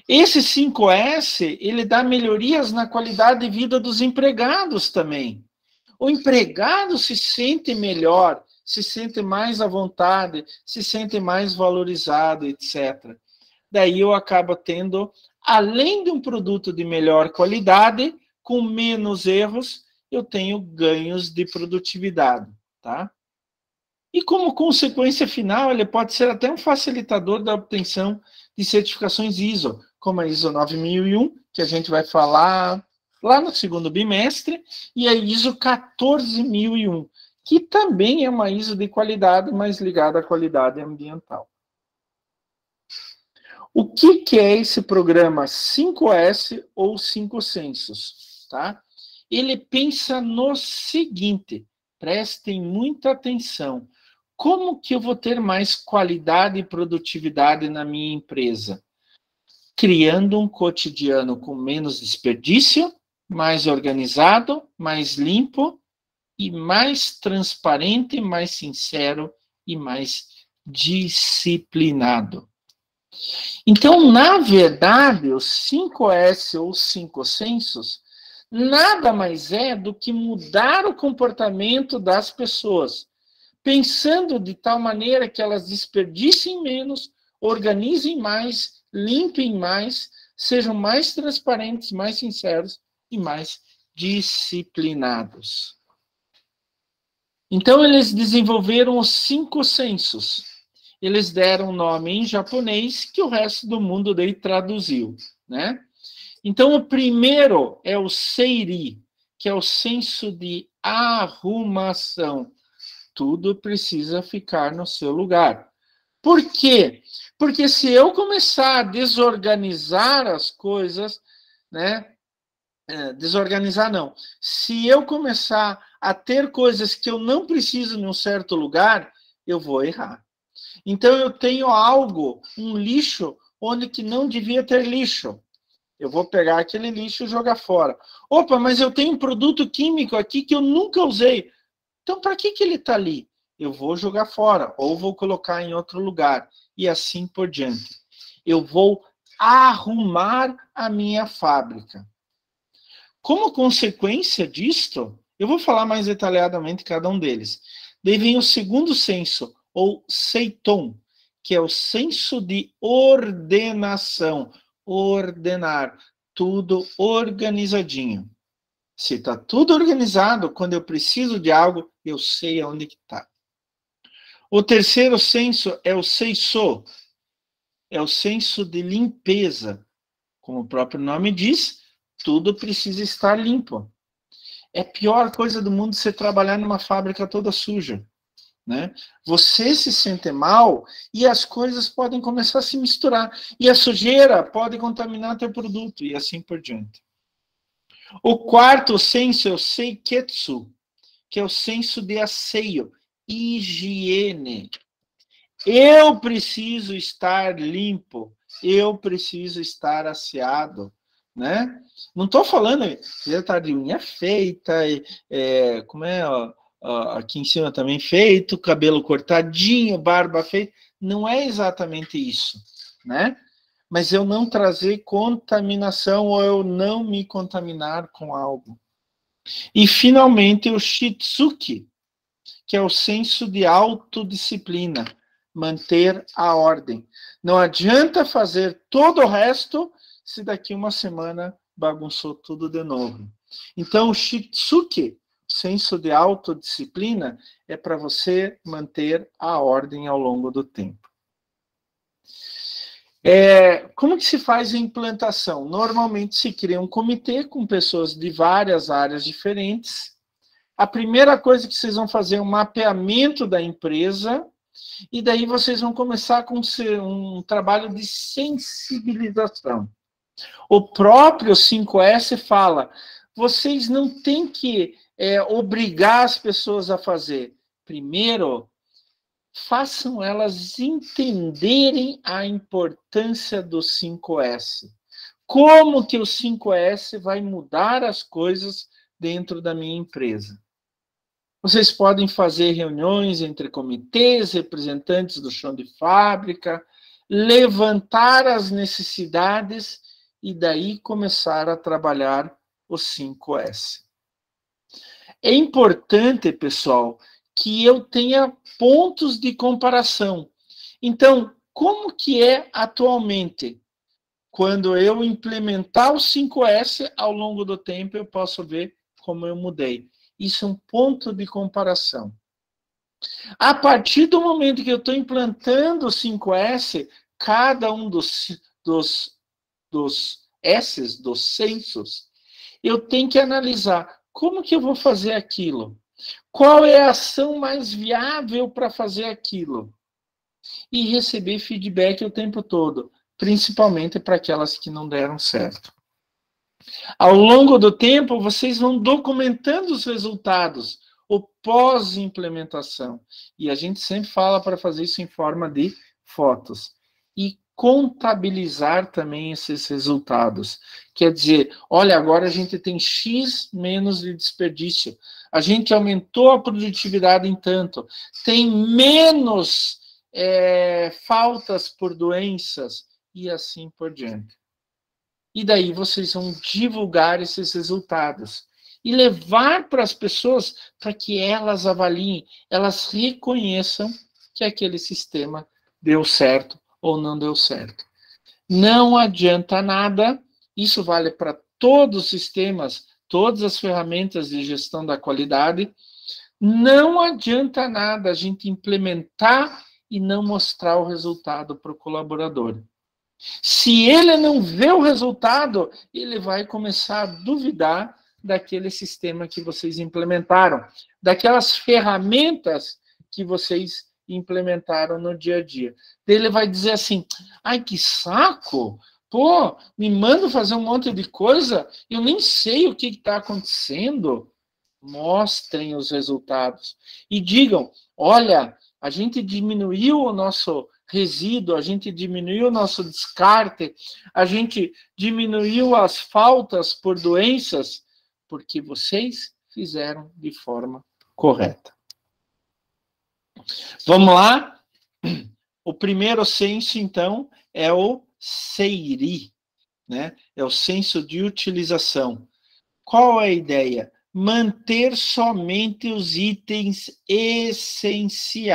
[SPEAKER 1] Esse 5S, ele dá melhorias na qualidade de vida dos empregados também. O empregado se sente melhor, se sente mais à vontade, se sente mais valorizado, etc. Daí eu acabo tendo, além de um produto de melhor qualidade, com menos erros, eu tenho ganhos de produtividade, tá? E como consequência final, ele pode ser até um facilitador da obtenção de certificações ISO, como a ISO 9001, que a gente vai falar lá no segundo bimestre, e a ISO 14001, que também é uma ISO de qualidade, mas ligada à qualidade ambiental. O que é esse programa 5S ou 5 sensos? Tá? Ele pensa no seguinte, prestem muita atenção. Como que eu vou ter mais qualidade e produtividade na minha empresa? Criando um cotidiano com menos desperdício, mais organizado, mais limpo e mais transparente, mais sincero e mais disciplinado. Então, na verdade, os 5S ou 5 sensos nada mais é do que mudar o comportamento das pessoas, pensando de tal maneira que elas desperdicem menos, organizem mais, limpem mais, sejam mais transparentes, mais sinceros e mais disciplinados. Então, eles desenvolveram os 5 sensos. Eles deram um nome em japonês que o resto do mundo daí traduziu, né? Então, o primeiro é o seiri, que é o senso de arrumação. Tudo precisa ficar no seu lugar. Por quê? Porque se eu começar a desorganizar as coisas, né? Desorganizar não. Se eu começar a ter coisas que eu não preciso em um certo lugar, eu vou errar. Então, eu tenho algo, um lixo, onde que não devia ter lixo. Eu vou pegar aquele lixo e jogar fora. Opa, mas eu tenho um produto químico aqui que eu nunca usei. Então, para que ele está ali? Eu vou jogar fora, ou vou colocar em outro lugar, e assim por diante. Eu vou arrumar a minha fábrica. Como consequência disto, eu vou falar mais detalhadamente cada um deles. Daí vem o segundo senso, ou seiton, que é o senso de ordenação. Ordenar, tudo organizadinho. Se está tudo organizado, quando eu preciso de algo, eu sei aonde que está. O terceiro senso é o seiso, é o senso de limpeza. Como o próprio nome diz, tudo precisa estar limpo. É a pior coisa do mundo você trabalhar numa fábrica toda suja, né? Você se sente mal e as coisas podem começar a se misturar. E a sujeira pode contaminar teu produto e assim por diante. O quarto senso é o seiketsu, que é o senso de asseio, higiene. Eu preciso estar limpo, eu preciso estar asseado, né? Não estou falando de estar de unha feita, como é, aqui em cima também feito, cabelo cortadinho, barba feita. Não é exatamente isso, né? Mas eu não trazer contaminação ou eu não me contaminar com algo. E, finalmente, o shitsuki, que é o senso de autodisciplina, manter a ordem. Não adianta fazer todo o resto se daqui uma semana bagunçou tudo de novo. Então, o shitsuki, senso de autodisciplina, é para você manter a ordem ao longo do tempo. Como que se faz a implantação? Normalmente se cria um comitê com pessoas de várias áreas diferentes. A primeira coisa que vocês vão fazer é um mapeamento da empresa, e daí vocês vão começar com um trabalho de sensibilização. O próprio 5S fala, vocês não têm que obrigar as pessoas a fazer. Primeiro, façam elas entenderem a importância do 5S. Como que o 5S vai mudar as coisas dentro da minha empresa? Vocês podem fazer reuniões entre comitês, representantes do chão de fábrica, levantar as necessidades e daí começar a trabalhar o 5S. É importante, pessoal, que eu tenha pontos de comparação. Então, como que é atualmente? Quando eu implementar o 5S, ao longo do tempo, eu posso ver como eu mudei. Isso é um ponto de comparação. A partir do momento que eu estou implantando o 5S, cada um dos S's, dos sensos, eu tenho que analisar como que eu vou fazer aquilo. Qual é a ação mais viável para fazer aquilo? E receber feedback o tempo todo, principalmente para aquelas que não deram certo. Ao longo do tempo, vocês vão documentando os resultados, o pós-implementação. E a gente sempre fala para fazer isso em forma de fotos. E contabilizar também esses resultados. Quer dizer, olha, agora a gente tem X menos de desperdício. A gente aumentou a produtividade em tanto. Tem menos faltas por doenças e assim por diante. E daí vocês vão divulgar esses resultados e levar para as pessoas para que elas avaliem, elas reconheçam que aquele sistema deu certo ou não deu certo. Não adianta nada, isso vale para todos os sistemas, todas as ferramentas de gestão da qualidade, não adianta nada a gente implementar e não mostrar o resultado para o colaborador. Se ele não vê o resultado, ele vai começar a duvidar daquele sistema que vocês implementaram, daquelas ferramentas que vocês implementaram no dia a dia. Ele vai dizer assim, ai, que saco! Pô, me manda fazer um monte de coisa, eu nem sei o que está acontecendo. Mostrem os resultados. E digam, olha, a gente diminuiu o nosso resíduo, a gente diminuiu o nosso descarte, a gente diminuiu as faltas por doenças, porque vocês fizeram de forma correta. Vamos lá? O primeiro senso, então, é o seiri, né? É o senso de utilização. Qual é a ideia? Manter somente os itens essenciais.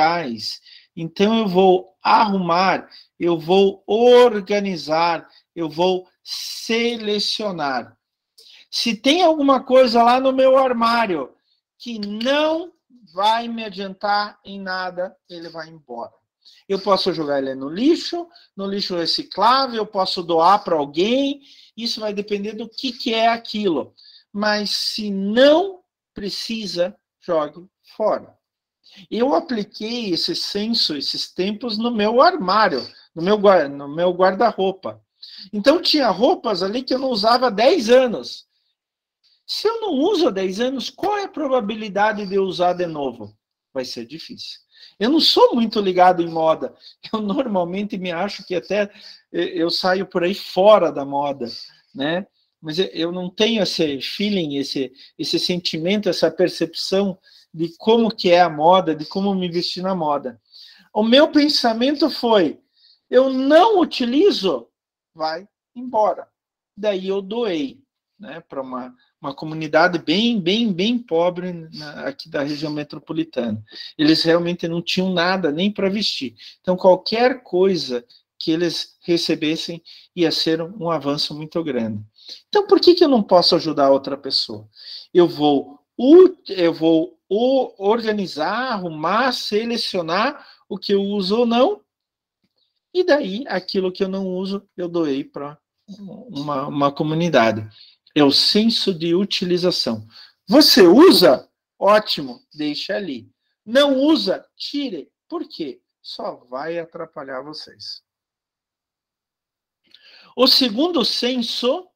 [SPEAKER 1] Então, eu vou arrumar, eu vou organizar, eu vou selecionar. Se tem alguma coisa lá no meu armário que não vai me adiantar em nada, ele vai embora. Eu posso jogar ele no lixo reciclável, eu posso doar para alguém, isso vai depender do que é aquilo. Mas se não precisa, jogue fora. Eu apliquei esse senso, esses tempos, no meu armário, no meu guarda-roupa. Então, tinha roupas ali que eu não usava há 10 anos. Se eu não uso há 10 anos, qual é a probabilidade de eu usar de novo? Vai ser difícil. Eu não sou muito ligado em moda. Eu normalmente me acho que até eu saio por aí fora da moda, né? Mas eu não tenho esse feeling, esse sentimento, essa percepção de como que é a moda, de como me vestir na moda. O meu pensamento foi, eu não utilizo, vai embora. Daí eu doei, né, para uma comunidade bem pobre aqui da região metropolitana. Eles realmente não tinham nada nem para vestir. Então, qualquer coisa que eles recebessem ia ser um avanço muito grande. Então, por que eu não posso ajudar outra pessoa? Eu vou organizar, arrumar, selecionar o que eu uso ou não, e daí, aquilo que eu não uso, eu doei para uma comunidade. É o senso de utilização. Você usa? Ótimo, deixa ali. Não usa? Tire. Por quê? Só vai atrapalhar vocês. O segundo senso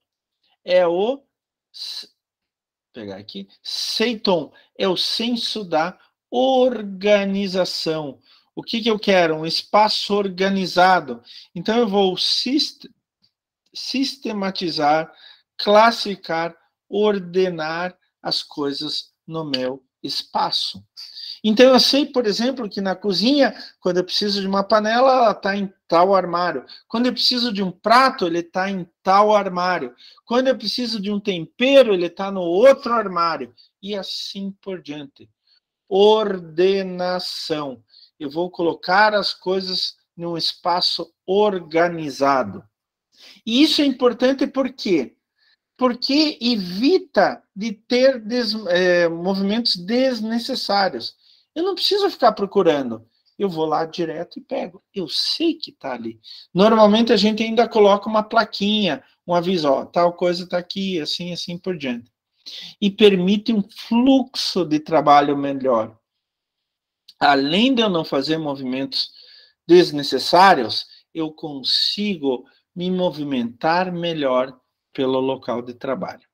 [SPEAKER 1] é o... Vou pegar aqui. Seiton é o senso da organização. O que eu quero? Um espaço organizado. Então, eu vou sistematizar, classificar, ordenar as coisas no meu espaço. Então, eu sei, por exemplo, que na cozinha, quando eu preciso de uma panela, ela está em tal armário. Quando eu preciso de um prato, ele está em tal armário. Quando eu preciso de um tempero, ele está no outro armário. E assim por diante. Ordenação. Eu vou colocar as coisas num espaço organizado. E isso é importante por quê? Porque evita de ter movimentos desnecessários. Eu não preciso ficar procurando. Eu vou lá direto e pego. Eu sei que está ali. Normalmente a gente ainda coloca uma plaquinha, um aviso, ó, tal coisa está aqui, assim por diante. E permite um fluxo de trabalho melhor. Além de eu não fazer movimentos desnecessários, eu consigo me movimentar melhor pelo local de trabalho.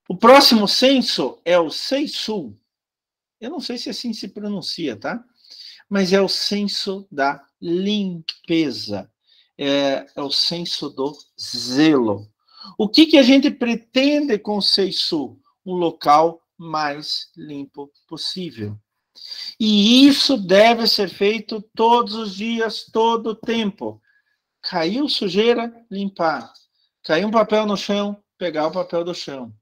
[SPEAKER 1] O próximo senso é o seisu. Eu não sei se assim se pronuncia, tá? Mas é o senso da limpeza. É o senso do zelo. O que a gente pretende com o seisu? Um local mais limpo possível. E isso deve ser feito todos os dias, todo o tempo. Caiu sujeira, limpar. Caiu um papel no chão, pegar o papel do chão.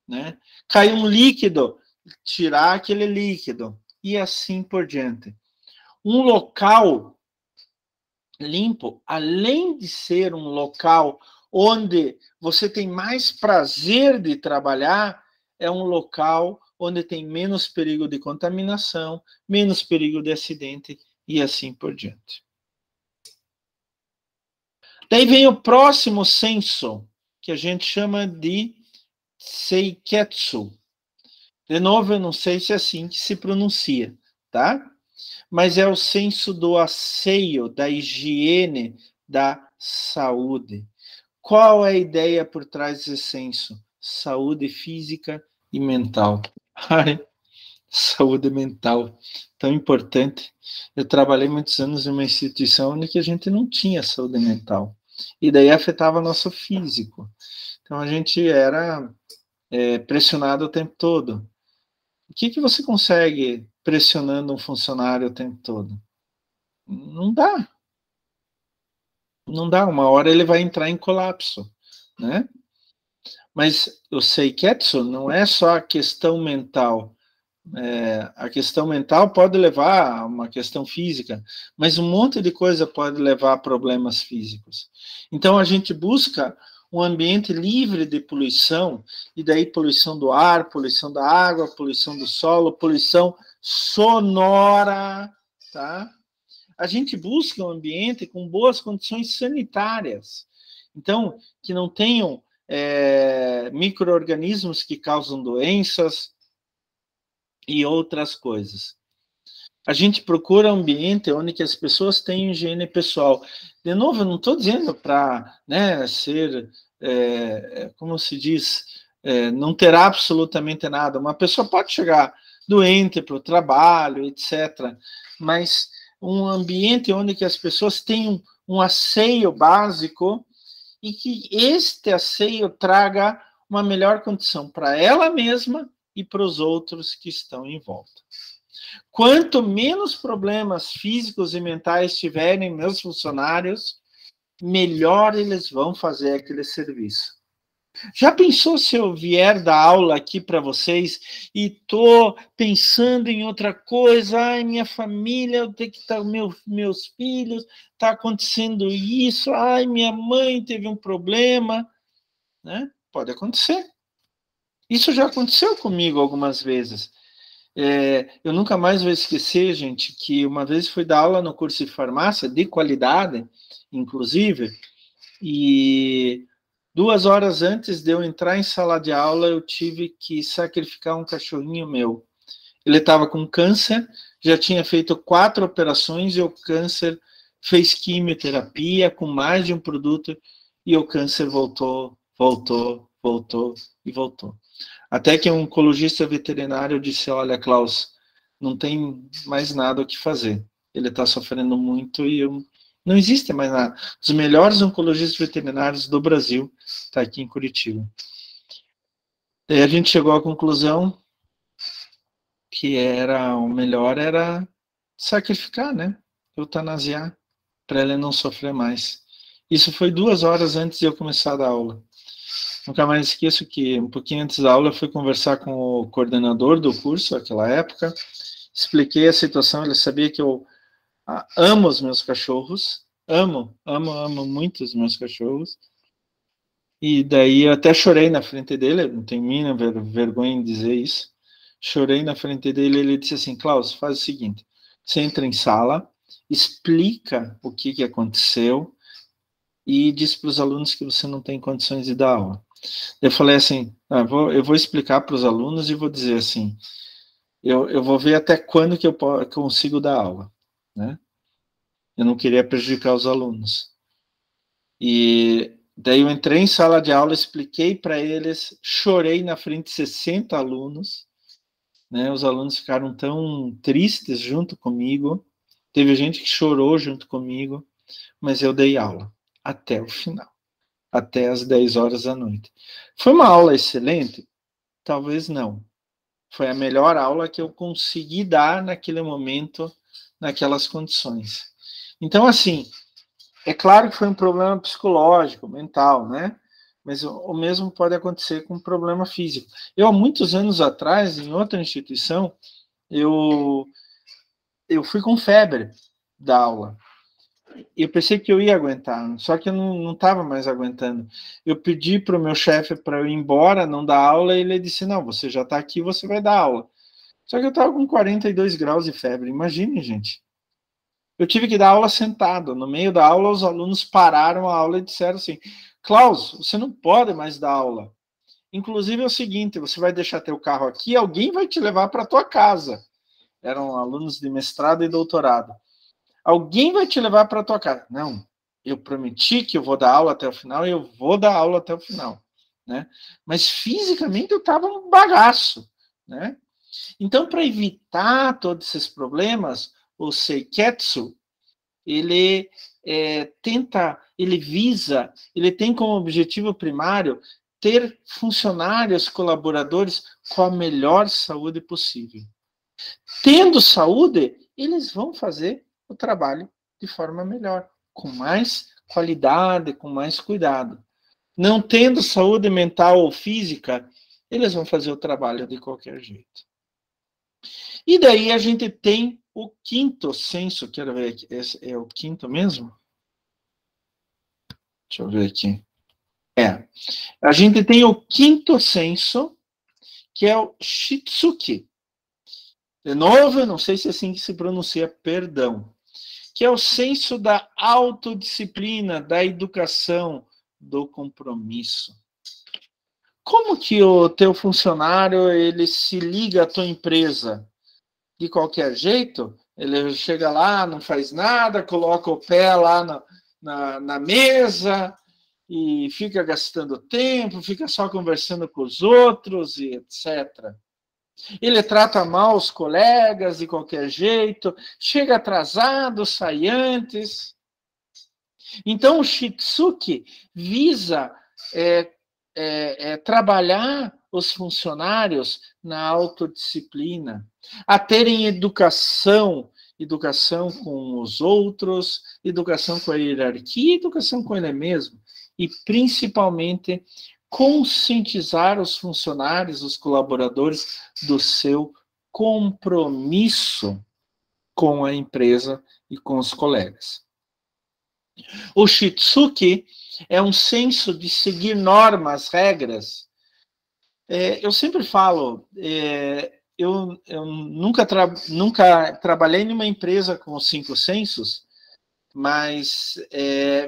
[SPEAKER 1] Né? Caiu um líquido, tirar aquele líquido. E assim por diante. Um local limpo, além de ser um local onde você tem mais prazer de trabalhar, é um local onde tem menos perigo de contaminação, menos perigo de acidente e assim por diante. Daí vem o próximo senso, que a gente chama de seiketsu. De novo, eu não sei se é assim que se pronuncia, tá? Mas é o senso do asseio, da higiene, da saúde. Qual é a ideia por trás desse senso? Saúde física e mental. Ai, Saúde mental, tão importante. Eu trabalhei muitos anos em uma instituição onde a gente não tinha saúde mental. E daí afetava nosso físico. Então a gente era pressionado o tempo todo. O que você consegue pressionando um funcionário o tempo todo? Não dá. Não dá. Uma hora ele vai entrar em colapso, né? Mas o seiketsu não é só a questão mental. A questão mental pode levar a uma questão física, mas um monte de coisa pode levar a problemas físicos. Então a gente busca um ambiente livre de poluição, e daí poluição do ar, poluição da água, poluição do solo, poluição sonora, tá? A gente busca um ambiente com boas condições sanitárias, então que não tenham micro-organismos que causam doenças e outras coisas. A gente procura um ambiente onde que as pessoas tenham higiene pessoal. De novo, eu não estou dizendo para ser, como se diz, não ter absolutamente nada. Uma pessoa pode chegar doente para o trabalho, etc. Mas um ambiente onde que as pessoas tenham um asseio básico e que este asseio traga uma melhor condição para ela mesma e para os outros que estão em volta. Quanto menos problemas físicos e mentais tiverem meus funcionários, melhor eles vão fazer aquele serviço. Já pensou se eu vier dar aula aqui para vocês e estou pensando em outra coisa? Ai, minha família, eu tenho que estar, meus filhos, está acontecendo isso, ai, minha mãe teve um problema, né? Pode acontecer. Isso já aconteceu comigo algumas vezes. Eu nunca mais vou esquecer, gente, que uma vez fui dar aula no curso de farmácia, de qualidade, inclusive, e 2 horas antes de eu entrar em sala de aula, eu tive que sacrificar um cachorrinho meu. Ele estava com câncer, já tinha feito 4 operações e o câncer fez quimioterapia com mais de um produto e o câncer voltou. Até que um oncologista veterinário disse, olha, Klaus, não tem mais nada o que fazer. Ele está sofrendo muito e não existe mais nada. Os melhores oncologistas veterinários do Brasil está aqui em Curitiba. Daí a gente chegou à conclusão que o melhor era sacrificar, né? Eutanasiar, para ele não sofrer mais. Isso foi 2 horas antes de eu começar a dar aula. Nunca mais esqueço que, um pouquinho antes da aula, eu fui conversar com o coordenador do curso, naquela época, expliquei a situação, ele sabia que eu amo os meus cachorros, amo muito os meus cachorros, e daí eu até chorei na frente dele, não tenho mínima vergonha em dizer isso, chorei na frente dele, ele disse assim, Klaus, faz o seguinte, você entra em sala, explica o que aconteceu, e diz para os alunos que você não tem condições de dar aula. Eu falei assim, eu vou explicar para os alunos e vou dizer assim, eu vou ver até quando que eu consigo dar aula, né? Eu não queria prejudicar os alunos. E daí eu entrei em sala de aula, expliquei para eles, chorei na frente de 60 alunos, né? Os alunos ficaram tão tristes junto comigo, teve gente que chorou junto comigo, mas eu dei aula até o final. Até as 10 horas da noite. Foi uma aula excelente? Talvez não. Foi a melhor aula que eu consegui dar naquele momento, naquelas condições. Então, assim, é claro que foi um problema psicológico, mental, né? Mas o mesmo pode acontecer com um problema físico. Eu, há muitos anos atrás, em outra instituição, eu fui com febre da aula. Eu pensei que eu ia aguentar, só que eu não estava mais aguentando. Eu pedi para o meu chefe para eu ir embora, não dar aula, e ele disse, não, você já está aqui, você vai dar aula. Só que eu estava com 42 graus de febre, imagine, gente. Eu tive que dar aula sentado. No meio da aula, os alunos pararam a aula e disseram assim, Klaus, você não pode mais dar aula. Inclusive é o seguinte, você vai deixar teu carro aqui, alguém vai te levar para a tua casa. Eram alunos de mestrado e doutorado. Alguém vai te levar para a tua casa. Não, eu prometi que eu vou dar aula até o final e eu vou dar aula até o final, né? Mas fisicamente eu estava um bagaço, né? Então, para evitar todos esses problemas, o Seiketsu, ele ele tem como objetivo primário ter funcionários, colaboradores com a melhor saúde possível. Tendo saúde, eles vão fazer o trabalho de forma melhor, com mais qualidade, com mais cuidado. Não tendo saúde mental ou física, eles vão fazer o trabalho de qualquer jeito. E daí a gente tem o quinto senso, quero ver aqui, esse é o quinto mesmo? Deixa eu ver aqui. A gente tem o quinto senso, que é o Shitsuki. De novo, eu não sei se é assim que se pronuncia, perdão. Que é o senso da autodisciplina, da educação, do compromisso. Como que o teu funcionário ele se liga à tua empresa? De qualquer jeito? Ele chega lá, não faz nada, coloca o pé lá na mesa e fica gastando tempo, fica só conversando com os outros e etc. Ele trata mal os colegas de qualquer jeito, chega atrasado, sai antes. Então, o Shitsuki visa trabalhar os funcionários na autodisciplina, a terem educação com os outros, educação com a hierarquia, educação com ele mesmo, e principalmente conscientizar os funcionários, os colaboradores do seu compromisso com a empresa e com os colegas. O Shitsuki é um senso de seguir normas, regras. Eu sempre falo, eu nunca trabalhei numa empresa com os 5 sensos, mas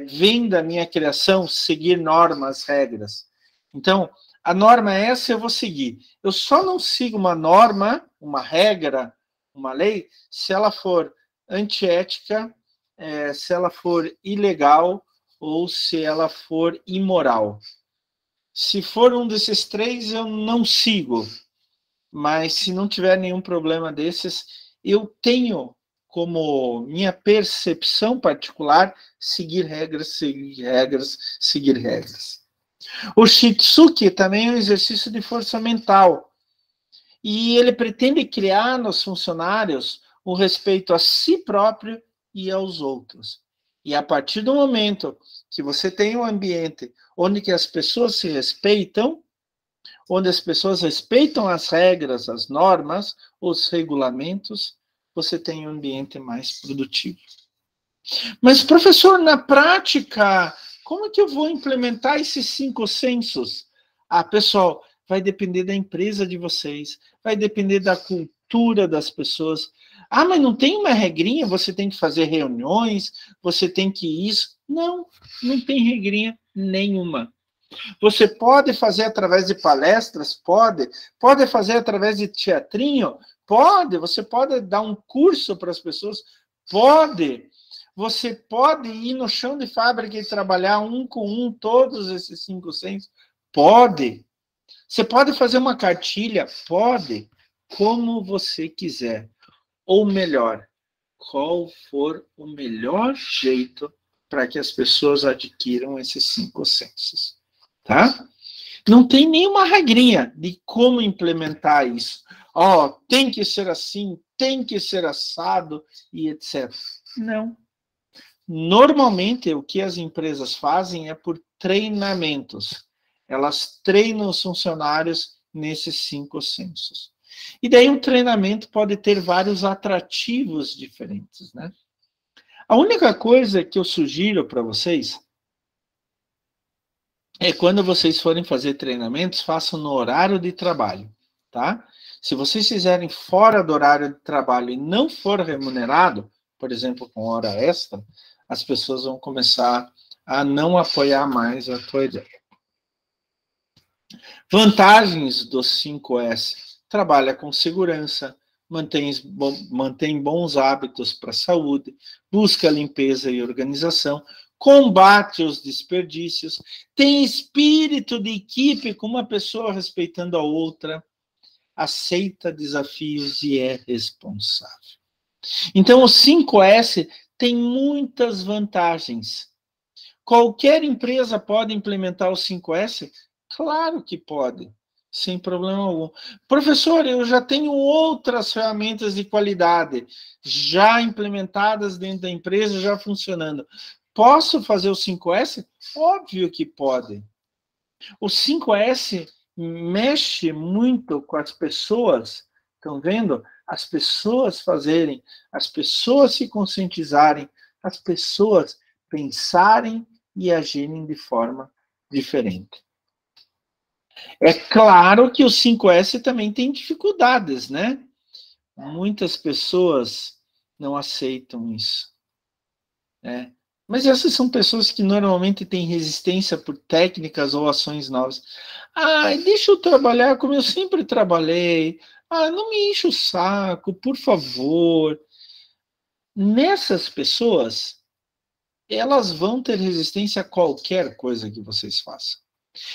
[SPEAKER 1] vem da minha criação seguir normas, regras. Então, a norma é essa, eu vou seguir. Eu só não sigo uma norma, uma regra, uma lei, se ela for antiética, se ela for ilegal ou se ela for imoral. Se for um desses 3, eu não sigo. Mas se não tiver nenhum problema desses, eu tenho como minha percepção particular seguir regras, seguir regras, seguir regras. O Shitsuki também é um exercício de força mental. E ele pretende criar nos funcionários o respeito a si próprio e aos outros. E a partir do momento que você tem um ambiente onde que as pessoas se respeitam, onde as pessoas respeitam as regras, as normas, os regulamentos, você tem um ambiente mais produtivo. Mas, professor, na prática, como é que eu vou implementar esses 5 sensos? Pessoal, vai depender da empresa de vocês, vai depender da cultura das pessoas. Mas não tem uma regrinha, você tem que fazer reuniões, você tem que isso. Não tem regrinha nenhuma. Você pode fazer através de palestras? Pode fazer através de teatrinho? Pode. Você pode dar um curso para as pessoas? Pode. Você pode ir no chão de fábrica e trabalhar um com um todos esses 5 sensos? Pode. Você pode fazer uma cartilha? Pode. Como você quiser. Ou melhor, qual for o melhor jeito para que as pessoas adquiram esses 5 sensos. Tá? Não tem nenhuma regrinha de como implementar isso. Tem que ser assim, tem que ser assado e etc. Não. Normalmente, o que as empresas fazem é por treinamentos. Elas treinam os funcionários nesses 5 sensos. E daí um treinamento pode ter vários atrativos diferentes, né? A única coisa que eu sugiro para vocês é quando vocês forem fazer treinamentos, façam no horário de trabalho, tá? Se vocês fizerem fora do horário de trabalho e não for remunerado, por exemplo, com hora extra, as pessoas vão começar a não apoiar mais a tua ideia. Vantagens dos 5S. Trabalha com segurança, mantém bons hábitos para a saúde, busca limpeza e organização, combate os desperdícios, tem espírito de equipe com uma pessoa respeitando a outra, aceita desafios e é responsável. Então, o 5S tem muitas vantagens. Qualquer empresa pode implementar o 5S? Claro que pode, sem problema algum. Professor, eu já tenho outras ferramentas de qualidade já implementadas dentro da empresa, já funcionando. Posso fazer o 5S? Óbvio que pode. O 5S mexe muito com as pessoas, estão vendo? As pessoas fazerem, as pessoas se conscientizarem, as pessoas pensarem e agirem de forma diferente. É claro que o 5S também tem dificuldades, né? Muitas pessoas não aceitam isso, né? Mas essas são pessoas que normalmente têm resistência por técnicas ou ações novas. Ah, deixa eu trabalhar como eu sempre trabalhei. Ah, não me enche o saco, por favor. Nessas pessoas, elas vão ter resistência a qualquer coisa que vocês façam.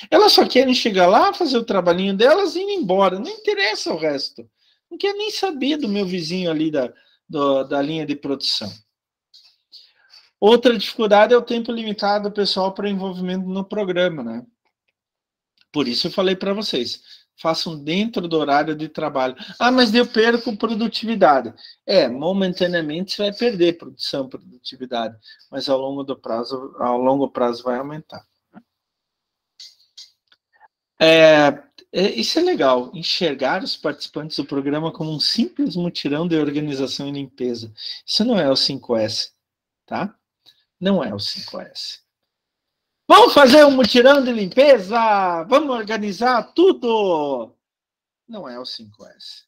[SPEAKER 1] Elas só querem chegar lá, fazer o trabalhinho delas e ir embora. Não interessa o resto. Não quer nem saber do meu vizinho ali da linha de produção. Outra dificuldade é o tempo limitado do pessoal para envolvimento no programa, né? Por isso eu falei para vocês, façam dentro do horário de trabalho. Ah, mas eu perco produtividade. Momentaneamente você vai perder produtividade, mas ao longo prazo vai aumentar. Isso é legal, enxergar os participantes do programa como um simples mutirão de organização e limpeza. Isso não é o 5S, tá? Não é o 5S. Vamos fazer um mutirão de limpeza? Vamos organizar tudo? Não é o 5S.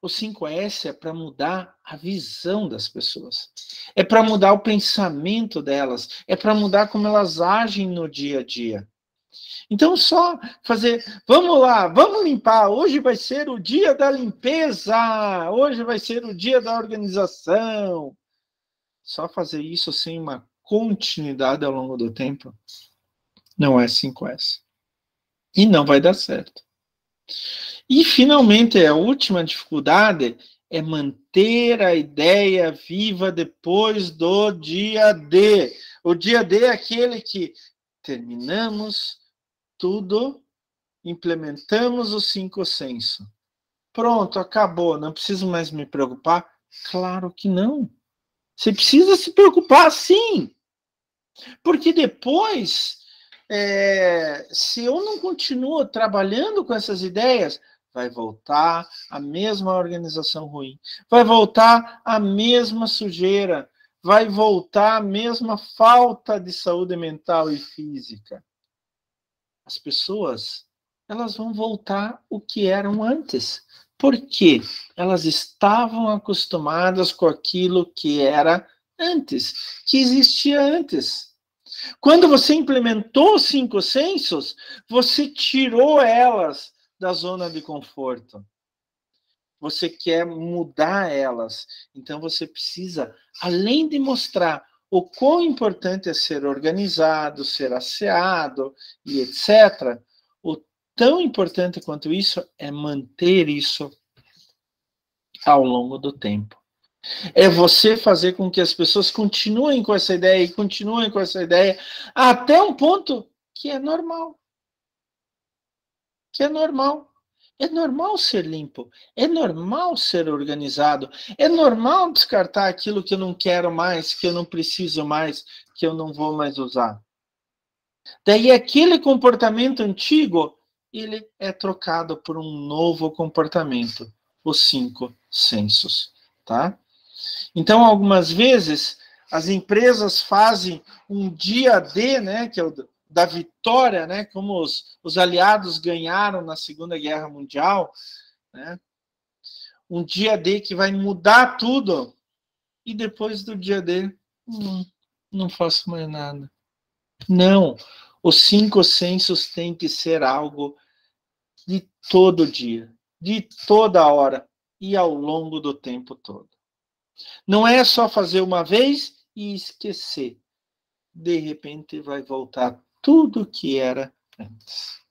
[SPEAKER 1] O 5S é para mudar a visão das pessoas. É para mudar o pensamento delas. É para mudar como elas agem no dia a dia. Então, só fazer, vamos lá, vamos limpar. Hoje vai ser o dia da limpeza. Hoje vai ser o dia da organização. Só fazer isso sem uma continuidade ao longo do tempo não é 5S. E não vai dar certo. E, finalmente, a última dificuldade é manter a ideia viva depois do dia D. O dia D é aquele que terminamos tudo, implementamos o 5 senso. Pronto, acabou, não preciso mais me preocupar? Claro que não. Você precisa se preocupar, sim. Porque depois, se eu não continuo trabalhando com essas ideias, vai voltar a mesma organização ruim, vai voltar a mesma sujeira, vai voltar a mesma falta de saúde mental e física. As pessoas, elas vão voltar o que eram antes. Por quê? Elas estavam acostumadas com aquilo que era antes, que existia antes. Quando você implementou os 5 sensos, você tirou elas da zona de conforto. Você quer mudar elas. Então você precisa, além de mostrar o quão importante é ser organizado, ser asseado e etc., o tão importante quanto isso é manter isso ao longo do tempo. É você fazer com que as pessoas continuem com essa ideia e continuem com essa ideia até um ponto que é normal. Que é normal. É normal ser limpo, é normal ser organizado, é normal descartar aquilo que eu não quero mais, que eu não preciso mais, que eu não vou mais usar. Daí aquele comportamento antigo, ele é trocado por um novo comportamento, os 5 sensos, tá? Então, algumas vezes, as empresas fazem um dia D, né, que é o da vitória, né, como os aliados ganharam na Segunda Guerra Mundial, né, um dia D que vai mudar tudo, e depois do dia D, não faço mais nada. Não, os 5 sensos têm que ser algo de todo dia, de toda hora, e ao longo do tempo todo. Não é só fazer uma vez e esquecer. De repente vai voltar tudo que era antes.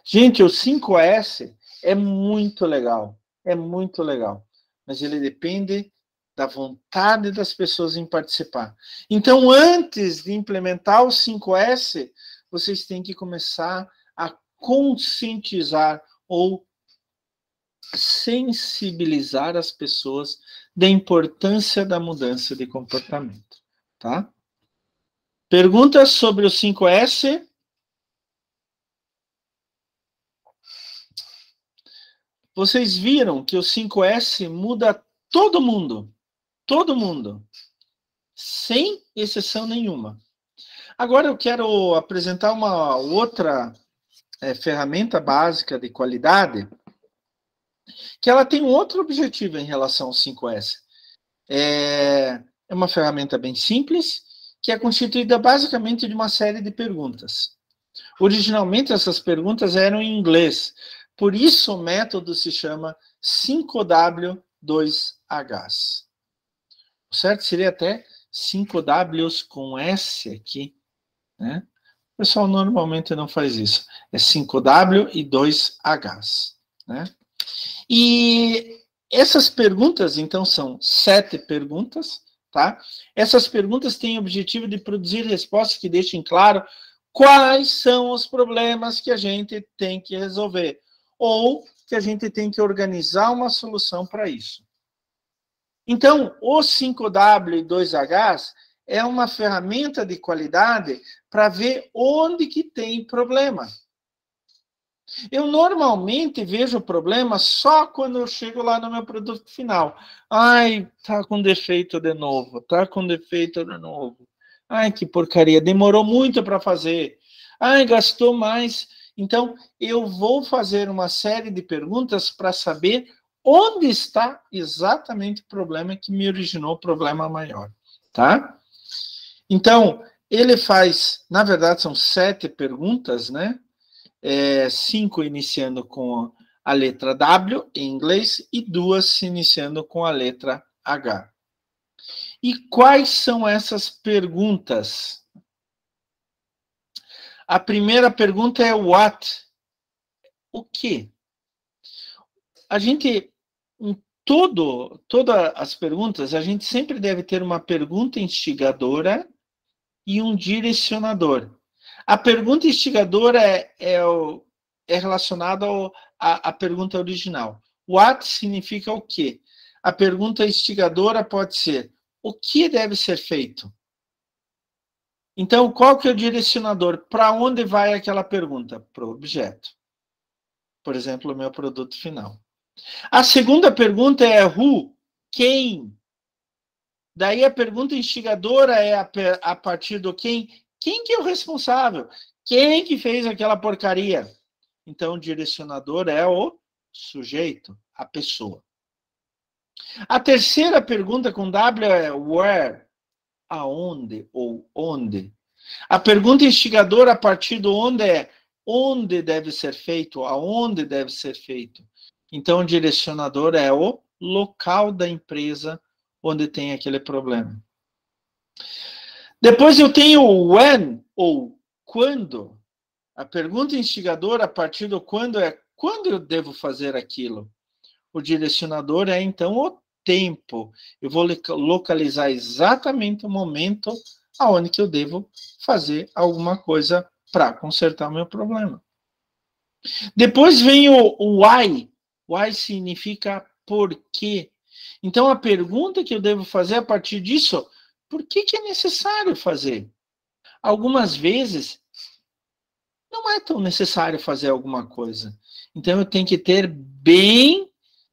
[SPEAKER 1] Gente, o 5S É muito legal. É muito legal. Mas ele depende da vontade das pessoas em participar. Então, antes de implementar o 5S, vocês têm que começar a conscientizar ou sensibilizar as pessoas da importância da mudança de comportamento, tá? Perguntas sobre o 5S? Vocês viram que o 5S muda todo mundo, sem exceção nenhuma. Agora eu quero apresentar uma outra ferramenta básica de qualidade, que ela tem um outro objetivo em relação ao 5S. É uma ferramenta bem simples, que é constituída basicamente de uma série de perguntas. Originalmente, essas perguntas eram em inglês, por isso o método se chama 5W2Hs. O certo seria até 5Ws com S aqui, né? O pessoal normalmente não faz isso. É 5W e 2Hs, né? E essas perguntas, então, são 7 perguntas, tá? Essas perguntas têm o objetivo de produzir respostas que deixem claro quais são os problemas que a gente tem que resolver, ou que a gente tem que organizar uma solução para isso. Então, o 5W e 2Hs é uma ferramenta de qualidade para ver onde que tem problema. Eu normalmente vejo o problema só quando eu chego lá no meu produto final. Ai, tá com defeito de novo, tá com defeito de novo. Ai, que porcaria, demorou muito para fazer. Ai, gastou mais. Então, eu vou fazer uma série de perguntas para saber onde está exatamente o problema que me originou o problema maior, tá? Então, ele faz, na verdade, são 7 perguntas, né? 5 iniciando com a letra W em inglês e 2 iniciando com a letra H. E quais são essas perguntas? A primeira pergunta é what? O que? A gente, em todas as perguntas, a gente sempre deve ter uma pergunta instigadora e um direcionador. A pergunta instigadora é relacionada à pergunta original. What significa o quê? A pergunta instigadora pode ser: o que deve ser feito? Então, qual que é o direcionador? Para onde vai aquela pergunta? Para o objeto. Por exemplo, o meu produto final. A segunda pergunta é who? Quem? Daí a pergunta instigadora é a partir do quem? Quem que é o responsável? Quem que fez aquela porcaria? Então, o direcionador é o sujeito, a pessoa. A terceira pergunta com W é where? Aonde ou onde? A pergunta instigadora a partir do onde é onde deve ser feito, aonde deve ser feito. Então, o direcionador é o local da empresa onde tem aquele problema. Depois eu tenho o when, ou quando. A pergunta instigadora a partir do quando é quando eu devo fazer aquilo. O direcionador é, então, o tempo. Eu vou localizar exatamente o momento aonde que eu devo fazer alguma coisa para consertar o meu problema. Depois vem o why. Why significa por quê. Então, a pergunta que eu devo fazer a partir disso, por que é necessário fazer? Algumas vezes, não é tão necessário fazer alguma coisa. Então, eu tenho que ter bem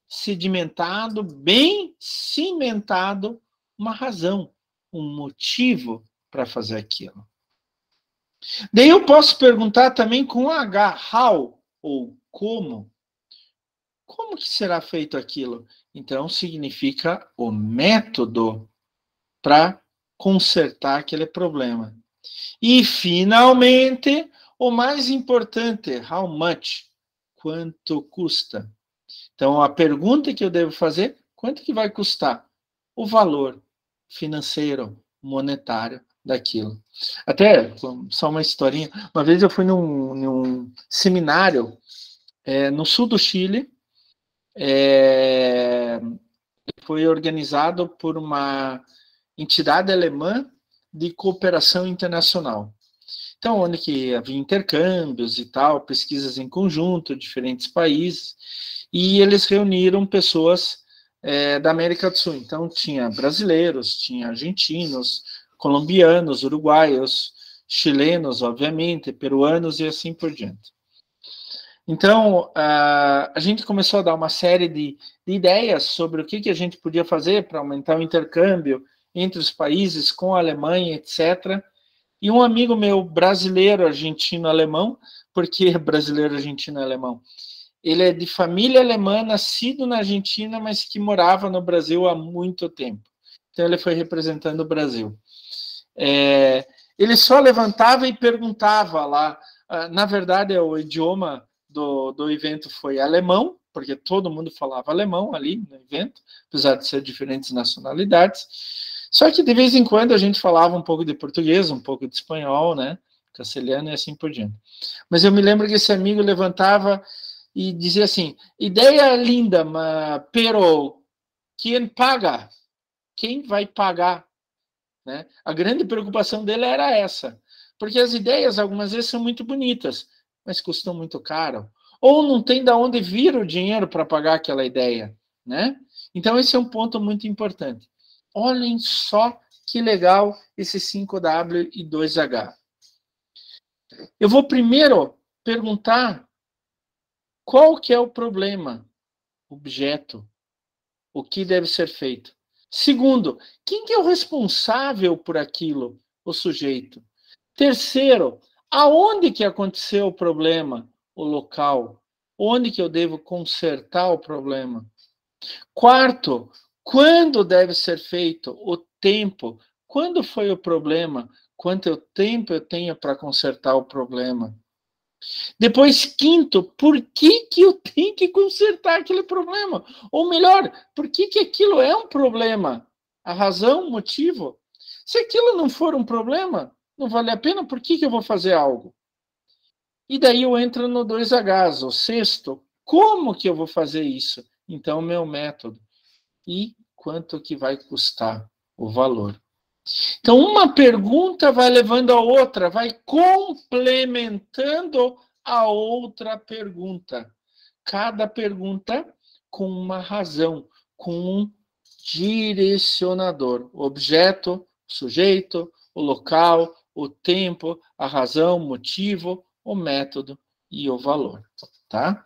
[SPEAKER 1] sedimentado, bem cimentado, uma razão, um motivo para fazer aquilo. Daí eu posso perguntar também com H, how, ou como. Como que será feito aquilo? Então, significa o método para consertar aquele problema. E, finalmente, o mais importante, how much? Quanto custa? Então, a pergunta que eu devo fazer, quanto que vai custar? O valor financeiro, monetário daquilo. Até, só uma historinha, uma vez eu fui num seminário no sul do Chile. Foi organizado por uma entidade alemã de cooperação internacional. Então, onde que havia intercâmbios e tal, pesquisas em conjunto, diferentes países, e eles reuniram pessoas da América do Sul. Então, tinha brasileiros, tinha argentinos, colombianos, uruguaios, chilenos, obviamente, peruanos e assim por diante. Então, a gente começou a dar uma série de ideias sobre o que a gente podia fazer para aumentar o intercâmbio entre os países, com a Alemanha, etc. E um amigo meu, brasileiro, argentino, alemão, por que brasileiro, argentino, alemão? Ele é de família alemã, nascido na Argentina, mas que morava no Brasil há muito tempo. Então, ele foi representando o Brasil. Ele só levantava e perguntava lá. Na verdade, o idioma do evento foi alemão, porque todo mundo falava alemão ali no evento, apesar de ser diferentes nacionalidades. Só que de vez em quando a gente falava um pouco de português, um pouco de espanhol, né, castelhano e assim por diante. Mas eu me lembro que esse amigo levantava e dizia assim: ideia linda, pero quem paga? Quem vai pagar? Né? A grande preocupação dele era essa, porque as ideias algumas vezes são muito bonitas, mas custam muito caro, ou não tem de onde vir o dinheiro para pagar aquela ideia, né? Então esse é um ponto muito importante. Olhem só que legal esse 5W e 2H. Eu vou primeiro perguntar qual que é o problema, objeto, o que deve ser feito. Segundo, quem que é o responsável por aquilo, o sujeito? Terceiro, aonde que aconteceu o problema, o local? Onde que eu devo consertar o problema? Quarto, quando deve ser feito? O tempo. Quando foi o problema? Quanto tempo eu tenho para consertar o problema? Depois, quinto, por que eu tenho que consertar aquele problema? Ou melhor, por que aquilo é um problema? A razão, o motivo? Se aquilo não for um problema, não vale a pena, por que eu vou fazer algo? E daí eu entro no 2Hs, o sexto, como que eu vou fazer isso? Então, meu método. E quanto que vai custar o valor? Então, uma pergunta vai levando a outra, vai complementando a outra pergunta. Cada pergunta com uma razão, com um direcionador. O objeto, o sujeito, o local, o tempo, a razão, o motivo, o método e o valor. Tá?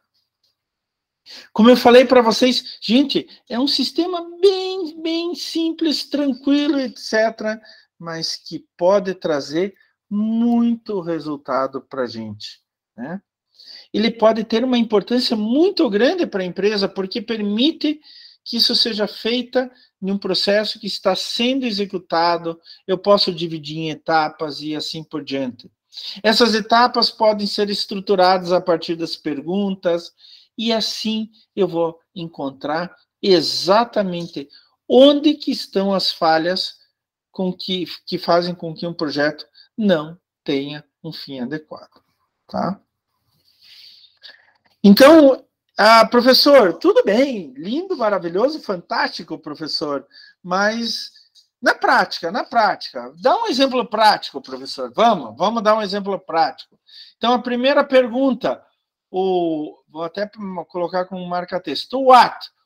[SPEAKER 1] Como eu falei para vocês, gente, é um sistema bem simples, tranquilo, etc., mas que pode trazer muito resultado para a gente, né? Ele pode ter uma importância muito grande para a empresa, porque permite que isso seja feito em um processo que está sendo executado, eu posso dividir em etapas e assim por diante. Essas etapas podem ser estruturadas a partir das perguntas, e assim eu vou encontrar exatamente onde que estão as falhas que fazem com que um projeto não tenha um fim adequado. Tá? Então, professor, tudo bem, lindo, maravilhoso, fantástico, professor, mas na prática, dá um exemplo prático, professor, vamos dar um exemplo prático. Então, a primeira pergunta, vou até colocar como marca-texto,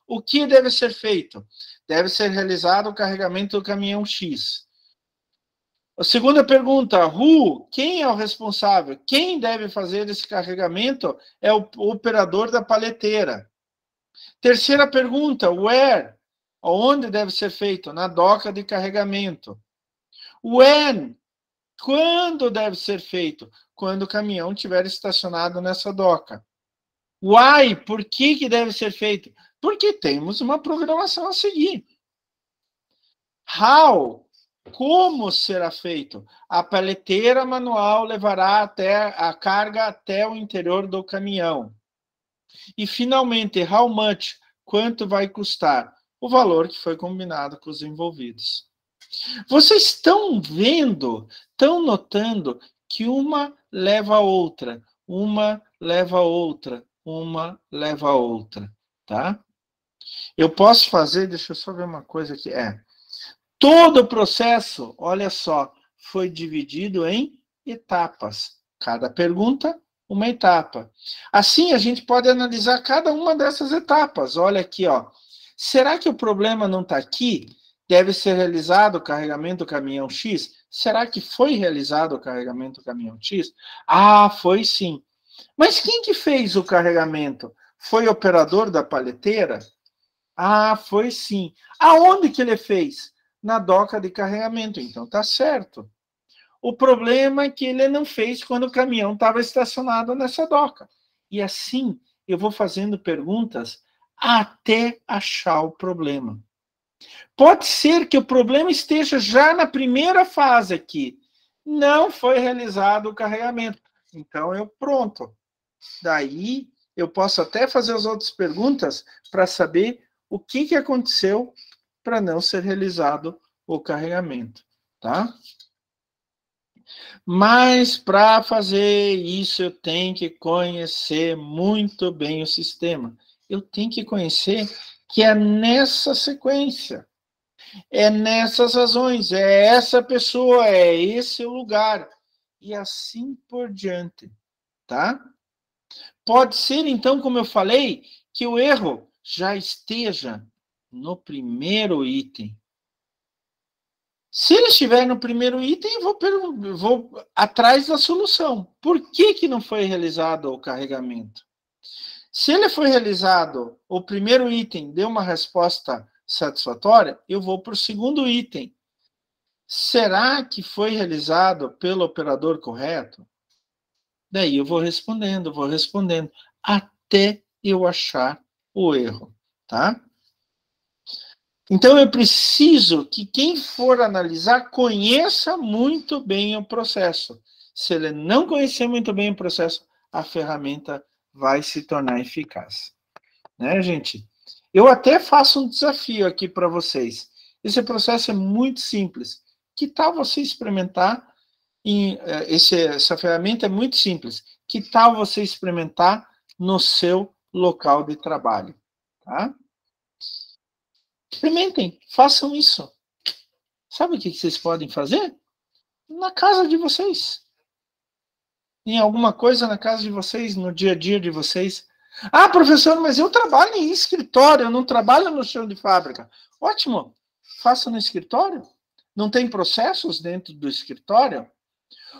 [SPEAKER 1] o que deve ser feito? Deve ser realizado o carregamento do caminhão X. A segunda pergunta, quem é o responsável? Quem deve fazer esse carregamento é o operador da paleteira. Terceira pergunta, where? Onde deve ser feito? Na doca de carregamento. When? Quando deve ser feito? Quando o caminhão estiver estacionado nessa doca. Why? Por que deve ser feito? Porque temos uma programação a seguir. How? Como será feito? A paleteira manual levará a carga até o interior do caminhão. E, finalmente, how much? Quanto vai custar? O valor que foi combinado com os envolvidos. Vocês estão vendo, estão notando que uma leva a outra, uma leva a outra, tá? Eu posso fazer, deixa eu só ver uma coisa aqui, todo o processo, olha só, foi dividido em etapas. Cada pergunta, uma etapa. Assim, a gente pode analisar cada uma dessas etapas. Olha aqui, ó. Será que o problema não está aqui? Deve ser realizado o carregamento do caminhão X? Será que foi realizado o carregamento do caminhão X? Ah, foi sim. Mas quem que fez o carregamento? Foi o operador da paleteira? Ah, foi sim. Aonde que ele fez? Na doca de carregamento. Então tá certo. O problema é que ele não fez quando o caminhão estava estacionado nessa doca. E assim eu vou fazendo perguntas até achar o problema. Pode ser que o problema esteja já na primeira fase aqui. Não foi realizado o carregamento. Então pronto. Daí eu posso até fazer as outras perguntas para saber o que aconteceu para não ser realizado o carregamento, tá? Mas para fazer isso eu tenho que conhecer muito bem o sistema. Eu tenho que conhecer que é nessa sequência, é nessas razões, é essa pessoa, é esse o lugar, e assim por diante, tá? Pode ser, então, como eu falei, que o erro já esteja no primeiro item. Se ele estiver no primeiro item, eu vou atrás da solução. Por que não foi realizado o carregamento? Se ele foi realizado, o primeiro item deu uma resposta satisfatória, eu vou para o segundo item. Será que foi realizado pelo operador correto? Daí eu vou respondendo, até eu achar o erro, tá? Então, eu preciso que quem for analisar conheça muito bem o processo. Se ele não conhecer muito bem o processo, a ferramenta vai se tornar eficaz. Né, gente? Eu até faço um desafio aqui para vocês. Esse processo é muito simples. Que tal você experimentar? Essa ferramenta é muito simples. Que tal você experimentar no seu local de trabalho? Tá? Experimentem, façam isso. Sabe o que vocês podem fazer? Na casa de vocês. Em alguma coisa na casa de vocês, no dia a dia de vocês. Ah, professor, mas eu trabalho em escritório, eu não trabalho no chão de fábrica. Ótimo, faça no escritório. Não tem processos dentro do escritório?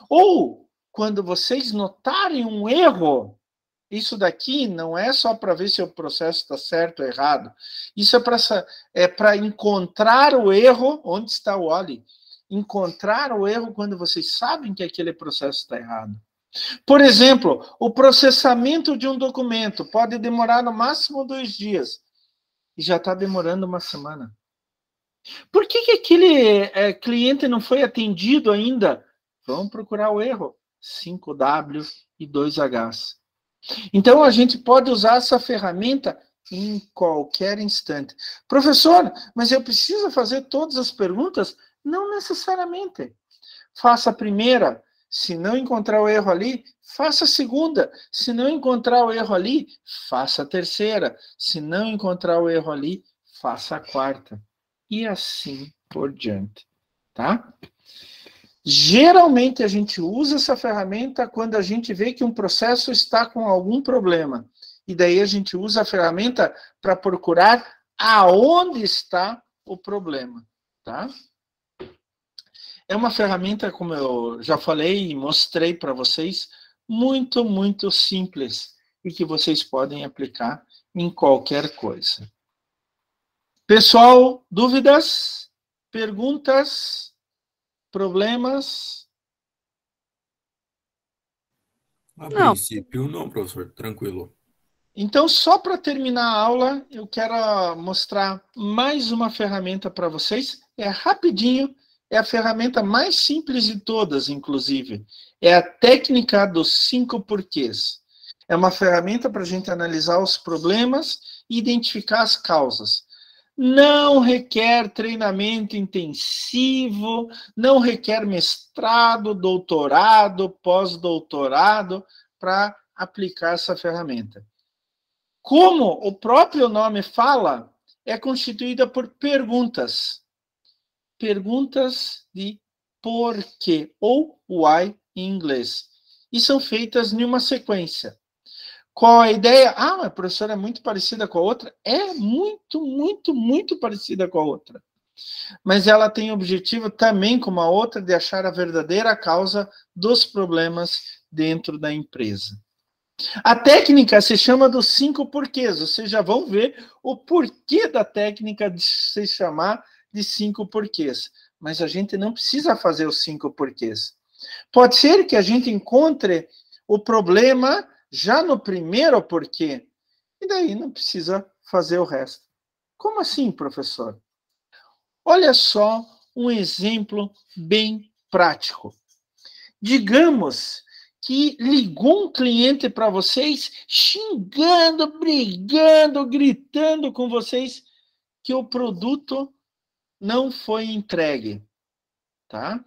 [SPEAKER 1] Ou, quando vocês notarem um erro, isso daqui não é só para ver se o processo está certo ou errado. Isso é para encontrar o erro. Onde está o Oli? Encontrar o erro quando vocês sabem que aquele processo está errado. Por exemplo, o processamento de um documento pode demorar no máximo 2 dias. E já está demorando uma semana. Por que aquele cliente não foi atendido ainda? Vamos procurar o erro. 5W e 2Hs. Então, a gente pode usar essa ferramenta em qualquer instante. Professor, mas eu preciso fazer todas as perguntas? Não necessariamente. Faça a primeira. Se não encontrar o erro ali, faça a segunda. Se não encontrar o erro ali, faça a terceira. Se não encontrar o erro ali, faça a quarta. E assim por diante. Tá? Geralmente a gente usa essa ferramenta quando a gente vê que um processo está com algum problema. E daí a gente usa a ferramenta para procurar aonde está o problema. Tá? É uma ferramenta, como eu já falei e mostrei para vocês, muito, muito simples e que vocês podem aplicar em qualquer coisa. Pessoal, dúvidas? Perguntas? Problemas?
[SPEAKER 4] A princípio, não, professor. Tranquilo.
[SPEAKER 1] Então, só para terminar a aula, eu quero mostrar mais uma ferramenta para vocês. É rapidinho, é a ferramenta mais simples de todas, inclusive. É a técnica dos 5 porquês. É uma ferramenta para a gente analisar os problemas e identificar as causas. Não requer treinamento intensivo, não requer mestrado, doutorado, pós-doutorado para aplicar essa ferramenta. Como o próprio nome fala, é constituída por perguntas. Perguntas de porquê, ou why em inglês. E são feitas em uma sequência. Qual a ideia? Ah, a professora é muito parecida com a outra. É muito, muito, muito parecida com a outra. Mas ela tem o objetivo também, como a outra, de achar a verdadeira causa dos problemas dentro da empresa. A técnica se chama dos 5 porquês. Vocês já vão ver o porquê da técnica de se chamar de 5 porquês. Mas a gente não precisa fazer os 5 porquês. Pode ser que a gente encontre o problema já no primeiro porquê. E daí não precisa fazer o resto. Como assim, professor? Olha só um exemplo bem prático. Digamos que ligou um cliente para vocês, xingando, brigando, gritando com vocês que o produto não foi entregue, tá?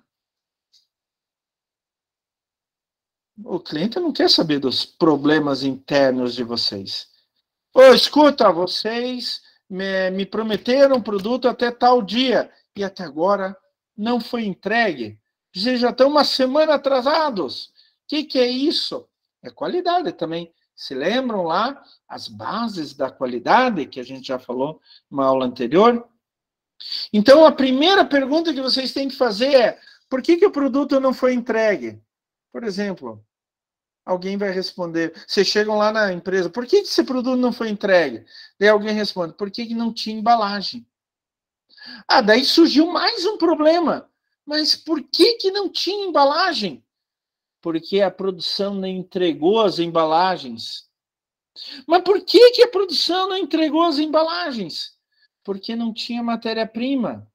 [SPEAKER 1] O cliente não quer saber dos problemas internos de vocês. Ô, escuta, vocês me prometeram um produto até tal dia e até agora não foi entregue. Vocês já estão uma semana atrasados. O que é isso? É qualidade também. Se lembram lá as bases da qualidade que a gente já falou numa aula anterior? Então, a primeira pergunta que vocês têm que fazer é: por que o produto não foi entregue? Por exemplo, alguém vai responder, vocês chegam lá na empresa, por que esse produto não foi entregue? Daí alguém responde, por que não tinha embalagem? Ah, daí surgiu mais um problema. Mas por que não tinha embalagem? Porque a produção não entregou as embalagens. Mas por que a produção não entregou as embalagens? Porque não tinha matéria-prima.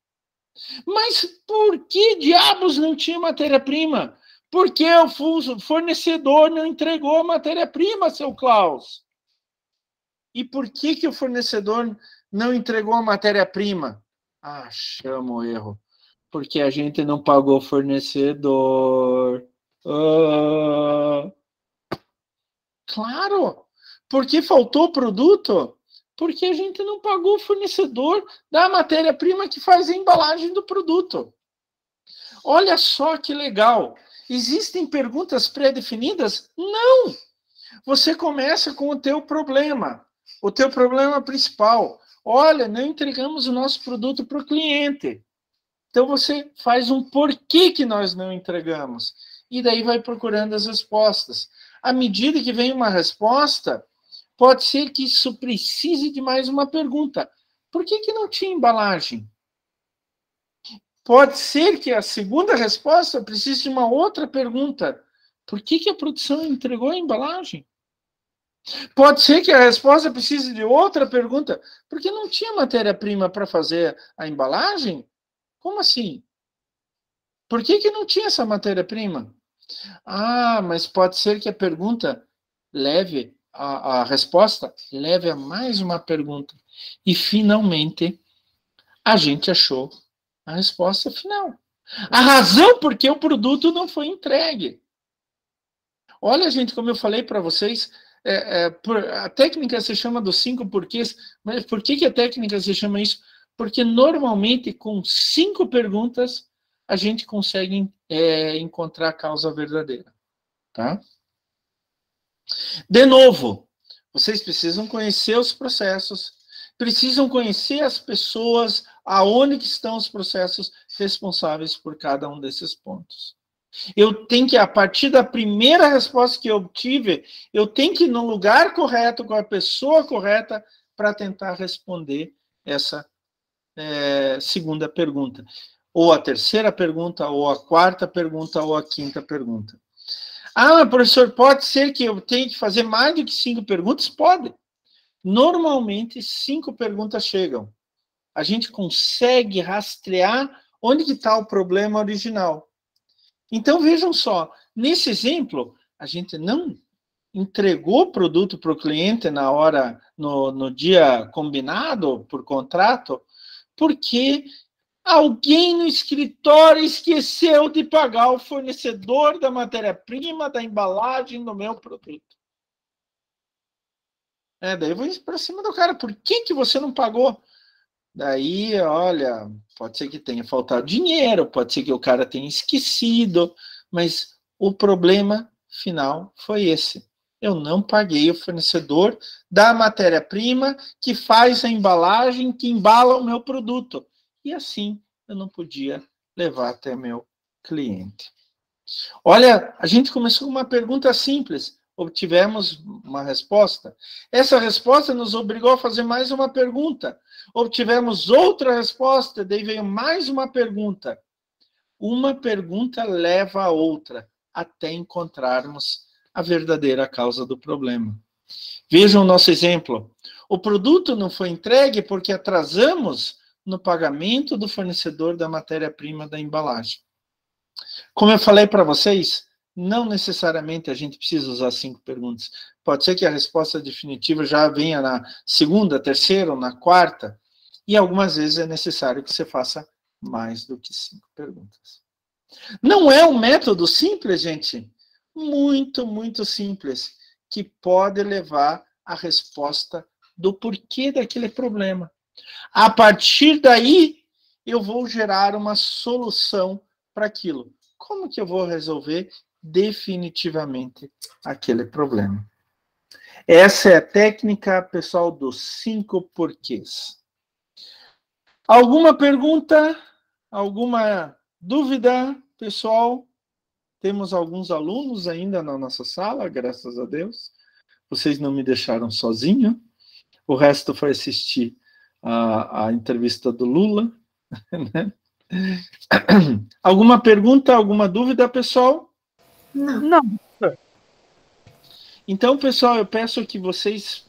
[SPEAKER 1] Mas por que diabos não tinha matéria-prima? Porque o fornecedor não entregou a matéria-prima, seu Klaus. E por que o fornecedor não entregou a matéria-prima? Ah, chama o erro. Porque a gente não pagou o fornecedor. Claro! Porque faltou o produto? Porque a gente não pagou o fornecedor da matéria-prima que faz a embalagem do produto. Olha só que legal. Existem perguntas pré-definidas? Não! Você começa com o teu problema principal. Olha, não entregamos o nosso produto para o cliente. Então você faz um porquê que nós não entregamos. E daí vai procurando as respostas. À medida que vem uma resposta, pode ser que isso precise de mais uma pergunta. Por que não tinha embalagem? Pode ser que a segunda resposta precise de uma outra pergunta. Por que a produção entregou a embalagem? Pode ser que a resposta precise de outra pergunta. Porque não tinha matéria-prima para fazer a embalagem? Como assim? Por que não tinha essa matéria-prima? Ah, mas pode ser que a pergunta leve, a resposta leve a mais uma pergunta. E, finalmente, a gente achou a resposta final. A razão por que o produto não foi entregue. Olha, gente, como eu falei para vocês, a técnica se chama dos 5 porquês, mas por que a técnica se chama isso? Porque, normalmente, com 5 perguntas, a gente consegue encontrar a causa verdadeira. Tá? De novo, vocês precisam conhecer os processos, precisam conhecer as pessoas, aonde que estão os processos responsáveis por cada um desses pontos. Eu tenho que, a partir da primeira resposta que eu obtive, eu tenho que ir no lugar correto, com a pessoa correta, para tentar responder essa segunda pergunta. Ou a terceira pergunta, ou a quarta pergunta, ou a quinta pergunta. Ah, professor, pode ser que eu tenha que fazer mais do que 5 perguntas? Pode. Normalmente, 5 perguntas chegam. A gente consegue rastrear onde que está o problema original. Então, vejam só, nesse exemplo, a gente não entregou o produto para o cliente na hora, no dia combinado por contrato, porque alguém no escritório esqueceu de pagar o fornecedor da matéria-prima, da embalagem do meu produto. Daí eu vou para cima do cara. Por que você não pagou? Daí, olha, pode ser que tenha faltado dinheiro, pode ser que o cara tenha esquecido, mas o problema final foi esse. Eu não paguei o fornecedor da matéria-prima que faz a embalagem, que embala o meu produto. E assim eu não podia levar até meu cliente. Olha, a gente começou com uma pergunta simples, obtivemos uma resposta. Essa resposta nos obrigou a fazer mais uma pergunta. Obtivemos outra resposta, daí veio mais uma pergunta. Uma pergunta leva a outra, até encontrarmos a verdadeira causa do problema. Vejam o nosso exemplo. O produto não foi entregue porque atrasamos no pagamento do fornecedor da matéria-prima da embalagem. Como eu falei para vocês, não necessariamente a gente precisa usar 5 perguntas. Pode ser que a resposta definitiva já venha na segunda, terceira ou na quarta, e algumas vezes é necessário que você faça mais do que 5 perguntas. Não é um método simples, gente? Muito, muito simples, que pode levar à resposta do porquê daquele problema. A partir daí, eu vou gerar uma solução para aquilo. Como que eu vou resolver definitivamente aquele problema? Essa é a técnica, pessoal, dos 5 porquês. Alguma pergunta? Alguma dúvida, pessoal? Temos alguns alunos ainda na nossa sala, graças a Deus. Vocês não me deixaram sozinho. O resto foi assistir a entrevista do Lula. Né? Alguma pergunta, alguma dúvida, pessoal?
[SPEAKER 3] Não.
[SPEAKER 1] Então, pessoal, eu peço que vocês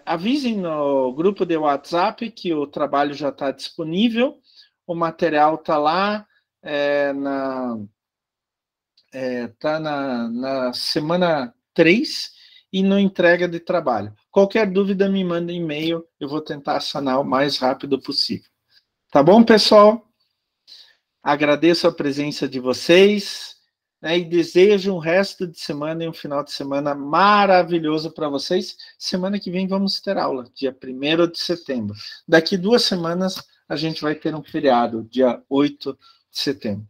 [SPEAKER 1] avisem no grupo de WhatsApp que o trabalho já está disponível, o material está lá, está na semana 3 e na entrega de trabalho. Qualquer dúvida, me manda e-mail, eu vou tentar sanar o mais rápido possível. Tá bom, pessoal? Agradeço a presença de vocês, né, e desejo um resto de semana e um final de semana maravilhoso para vocês. Semana que vem vamos ter aula, dia 1º de setembro. Daqui 2 semanas a gente vai ter um feriado, dia 8 de setembro.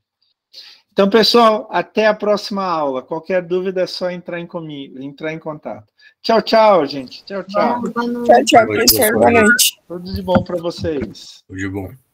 [SPEAKER 1] Então, pessoal, até a próxima aula. Qualquer dúvida é só entrar em contato. Tchau, tchau, gente. Tchau, tchau.
[SPEAKER 3] Boa noite.
[SPEAKER 5] Tchau, tchau, professor. Boa noite.
[SPEAKER 1] Tudo de bom para vocês.
[SPEAKER 4] Tudo de bom.